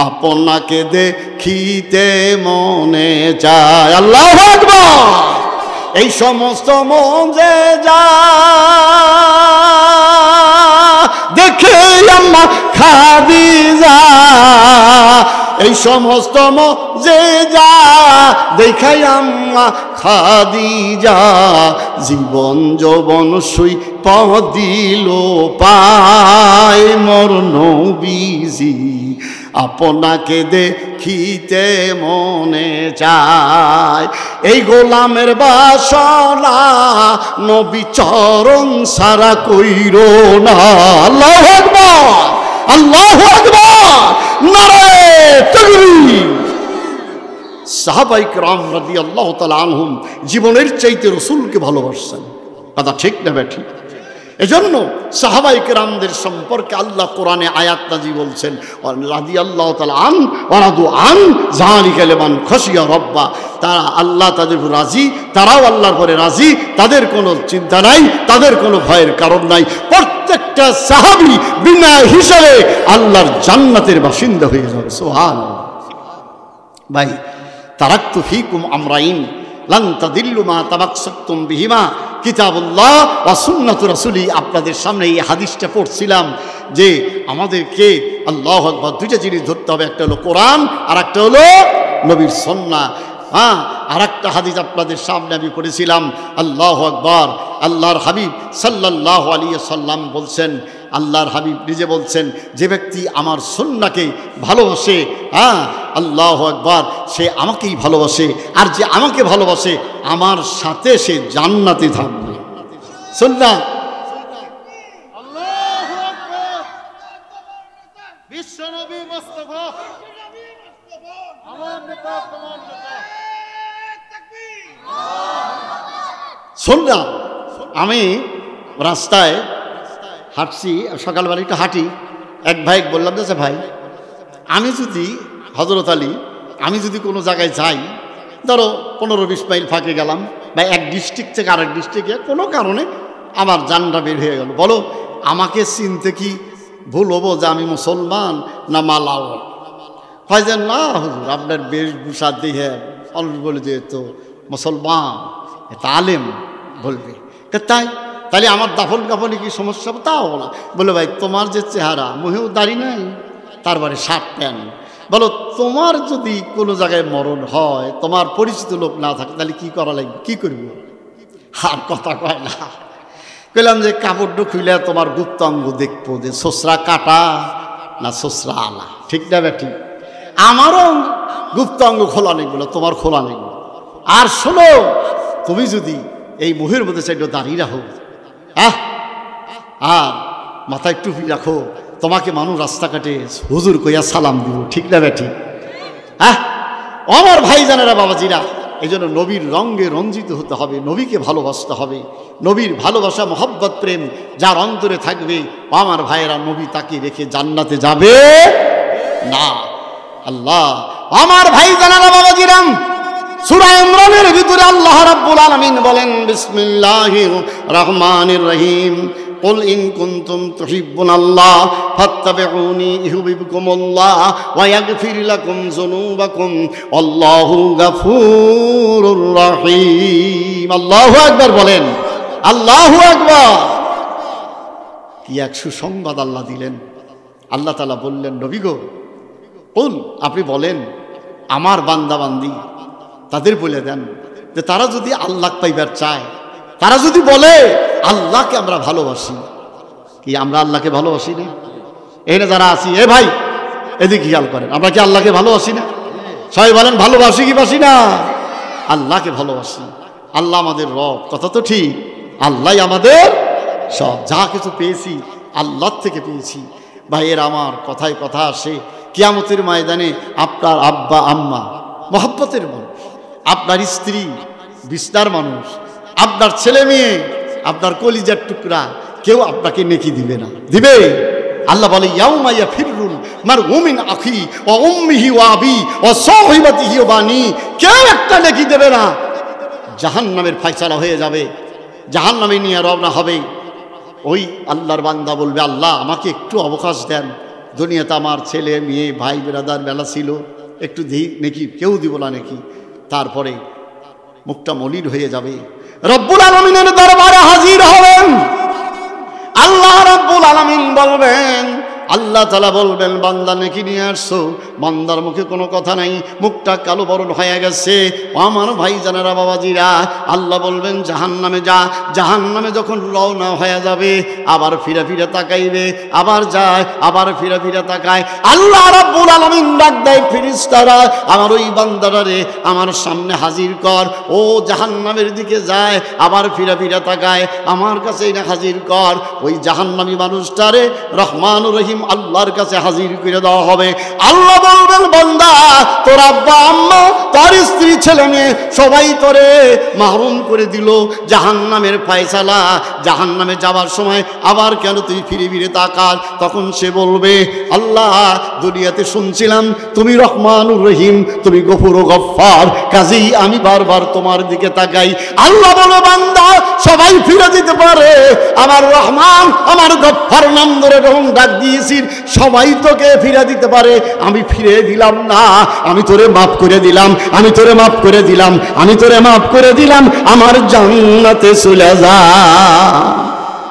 আপনাকে দেখিতে মনে চায়। আল্লাহু আকবার। এই সমস্ত মুজিজা দেখে আম্মা খাদিজা, এই সমস্ত মুজিজা দেখাই আম্মা খাদিজা, জীবন যৌবন সুই দিল পায় মোর নবীজি, আপনাকে দেখিতে মনে চায়। এই গোলামের বাসনা নবী চরণ সারা কইর না। আল্লাহু আকবার, আল্লাহু আকবার, নারে তাকবীর। সাহাবায়ে কেরাম রাদিয়াল্লাহু তাআলা আনহুম জীবনের চাইতে রাসূলকে ভালোবাসেন। কথা ঠিক না বেঠিক? এজন্য সাহাবায়ে কেরামদের সম্পর্কে আল্লাহ কোরআনে আয়াত নাযিল বলছেন, রাদিয়াল্লাহু তাআলা আন ওয়া রাদু আন যালিকা লিমান খাশিয়া রাব্বা। তারা আল্লাহ তাদের উপর রাজি, তারাও আল্লাহর পরে রাজি, তাদের কোনো চিন্তা নাই, তাদের কোনো ভয়ের কারণ নাই। প্রত্যেকটা সাহাবী বিনা হিসাবে আল্লাহর জান্নাতের বাসিন্দা হয়ে যাবে। সুবহানাল্লাহ। ভাই, তারাকতু ফীকুম আমরাইন লান তাদিল্লু মা তামাসসাকতুম বিহিমা কিতাবুল্লাহ ওয়া সুন্নাতু রাসূলি। আপনাদের সামনে এই হাদিসটা পড়ছিলাম যে আমাদেরকে আল্লাহু আকবার দুইটা জিনিস ধরতে হবে, একটা হলো কোরআন আর একটা হলো নবীর সুন্নাহ। আর একটা হাদিস আপনাদের সামনে আমি পড়েছিলাম, আল্লাহু আকবার। আল্লাহর হাবিব সাল্লাল্লাহু আলাইহি সাল্লাম বলছেন, আল্লাহর হাবিব নিজে বলছেন, যে ব্যক্তি আমার সুন্নাহকে ভালোবাসে, আল্লাহু আকবার, সে আমাকেই ভালোবাসে, আর যে আমাকে ভালোবাসে আমার সাথে সে জান্নাতে থাকবে। সুন্নাহ, আল্লাহু আকবার, বিশ্বনবী মুস্তাফা, আমার নেতা, তোমার নেতা, তাকবীর। সুন্নাহ। আমি রাস্তায় হাঁটছি, সকালবেলা একটু হাঁটি, এক ভাই বললাম যে ভাই, আমি যদি হযরত আলী, আমি যদি কোনো জায়গায় যাই, ধরো 15-20 মাইল ফাঁকে গেলাম, বা এক ডিস্ট্রিক্ট থেকে আরেক ডিস্ট্রিক্টে কোনো কারণে আমার জানটা বের হয়ে গেল, বলো আমাকে চিনতে কি ভুল হবো যে আমি মুসলমান না মালাও? হয় যে না হুজুর, আপনার বেশভূষা দিয়ে মানুষ বলে যে তো মুসলমান, এটা আলেম বলবে। তাই তাহলে আমার দাফন কাফনে কি সমস্যা? তাও না। বলে ভাই তোমার যে চেহারা, মুহেও দাড়ি নাই, তারপরে শার্ট প্যান্ট, বলো তোমার যদি কোনো জায়গায় মরণ হয়, তোমার পরিচিত লোক না থাকে, তাহলে কি করা লাগবে, কি করব? আর কথা কয় না। কইলাম যে কাপড়টা খুলে তোমার গুপ্তাঙ্গ দেখবো যে ছোসরা কাটা না ছোসরা আলা, ঠিক না বেটি? আমারও গুপ্তাঙ্গ খোলা নেই, বলে তোমার খোলা নেই। আর শোনো, তুমি যদি এই মুহের মধ্যে চাইলে দাঁড়িয়ে রাখো, আর মাথায় টুপি রাখো, তোমাকে মানুষ রাস্তাঘাটে হুজুর কইয়া সালাম দিব, ঠিক না বেটি? আমার ভাই জানেরা, বাবাজিরা, এই জন্য নবীর রঙে রঞ্জিত হতে হবে, নবীকে ভালোবাসতে হবে। নবীর ভালোবাসা, মহব্বত, প্রেম যার অন্তরে থাকবে, আমার ভাইয়েরা, নবী তাকে রেখে জান্নাতে যাবে না। আল্লাহ, আমার ভাই জানেরা, বাবাজিরা, সূরা ইমরানের ভিতরে আল্লাহ রাব্বুল আলামিন বলেন, বিসমিল্লাহির রহমানির রহিম, কুল ইন কুনতুম তুহিব্বুনাল্লাহ ফাত্তাবিউনি ইউহিব্বুকুমুল্লাহ ওয়া ইয়াগফির লাকুম যুনুবাকুম আল্লাহু গফুরুর রহিম। আল্লাহু আকবার বলেন, আল্লাহু আকবার। কি এক সুসংবাদ আল্লাহ দিলেন। আল্লাহ তাআলা বললেন, নবী গো, কুল, আপনি বলেন আমার বান্দা বান্দি তাদের বলে দেন যে তারা যদি আল্লাহ পাইবার চায়, তারা যদি বলে আল্লাহকে আমরা ভালোবাসি, কি আমরা আল্লাহকে ভালোবাসি না? এখানে যারা আছি, এ ভাই এদিকে খেয়াল করেন, আমরা কি আল্লাহকে ভালোবাসি না? সবাই বলেন, ভালোবাসি কি বাসি না? আল্লাহকে ভালোবাসি। আল্লাহ আমাদের রব, কথা তো ঠিক। আল্লাহ আমাদের সব, যা কিছু পেয়েছি আল্লাহর থেকে পেয়েছি। ভাইয়ের আমার, কথায় কথা আসে, কিয়ামতের ময়দানে আপনার আব্বা আম্মা মহব্বতের মানুষ, আপনার স্ত্রী বিস্তার মানুষ, আপনার ছেলে মেয়ে, আপনার কলিজার টুকরা, কেউ আপনাকে নেকি দিবে না। দিবে? আল্লাহ বলে, ইয়াউমা ইয়াফিরুল মারউ মিন আখি ওয়া উম্মিহি ওয়া আবি ওয়া সাহিবাতিহি ওয়া বানি, কেউ একটা নেকি দেবে না। জাহান্নামের ফয়সালা হয়ে যাবে, জাহান্নামে নিয়ে রওনা হবে। ওই আল্লাহর বান্দা বলবে, আল্লাহ আমাকে একটু অবকাশ দেন, দুনিয়াতে আমার ছেলে মেয়ে ভাই বেরাদার মেলা ছিল, একটু দিই নাকি, কেউ দিব না নাকি। তারপরে মুখটা মলিন হয়ে যাবে, রব্বুল আলামিনের দরবারে হাজির হবেন। আল্লাহ রব্বুল আলামিন বলবেন, আল্লাহ তাআলা বলবেন, বান্দা নাকি নিয়ে আসছো? বান্দার মুখে কোনো কথা নাই, মুখটা কালো বরণ হয়ে গেছে। আমার ভাই জানেরা, বাবাজিরা, আল্লাহ বলবেন জাহান্নামে যা। জাহান্নামে যখন রওনা হয়ে যাবে, আবার ফিরে ফিরে তাকাইবে, আবার যায়, আবার ফিরে ফিরে তাকায়। আল্লাহ রাব্বুল আলামিন ডাক দেয়, ফেরেশতারা, আমার ওই বান্দাটারে আমার সামনে হাজির কর। ও জাহান্নামের দিকে যায়, আবার ফিরে ফিরে তাকায়, আমার কাছে এটা হাজির কর। ওই জাহান্নামী মানুষটারে রহমানুর রহিম আল্লাহর কাছে হাজির করে দেওয়া হবে। আল্লাহ বলবেন, বান্দা, তোর আব্বা আম্মা, তোর স্ত্রী ছেলে মেয়ে সবাই তোরে মাহরুম করে দিল জাহান্নামের ফয়সালা। জাহান্নামে যাবার সময় আবার কেন তুই ফিরে ফিরে তাকাস? তখন সে বলবে, আল্লাহ, দুনিয়াতে শুনছিলাম তুমি রহমানুর রহিম, তুমি গফুর ও গফফার, কাজেই আমি বারবার তোমার দিকে তাকাই। আল্লাহ বলে, বান্দা, সবাই ফিরে দিতে পারে, আমার রহমান আমার গফফার নাম ধরে যখন ডাক দিয়েছি, সবাই তোকে ফিরে দিতে পারে, আমি ফিরে দিলাম না। আমি তোরে মাফ করে দিলাম, আমি তোরে মাফ করে দিলাম, আমি তোরে মাফ করে দিলাম, আমার জান্নাতে চলে যা।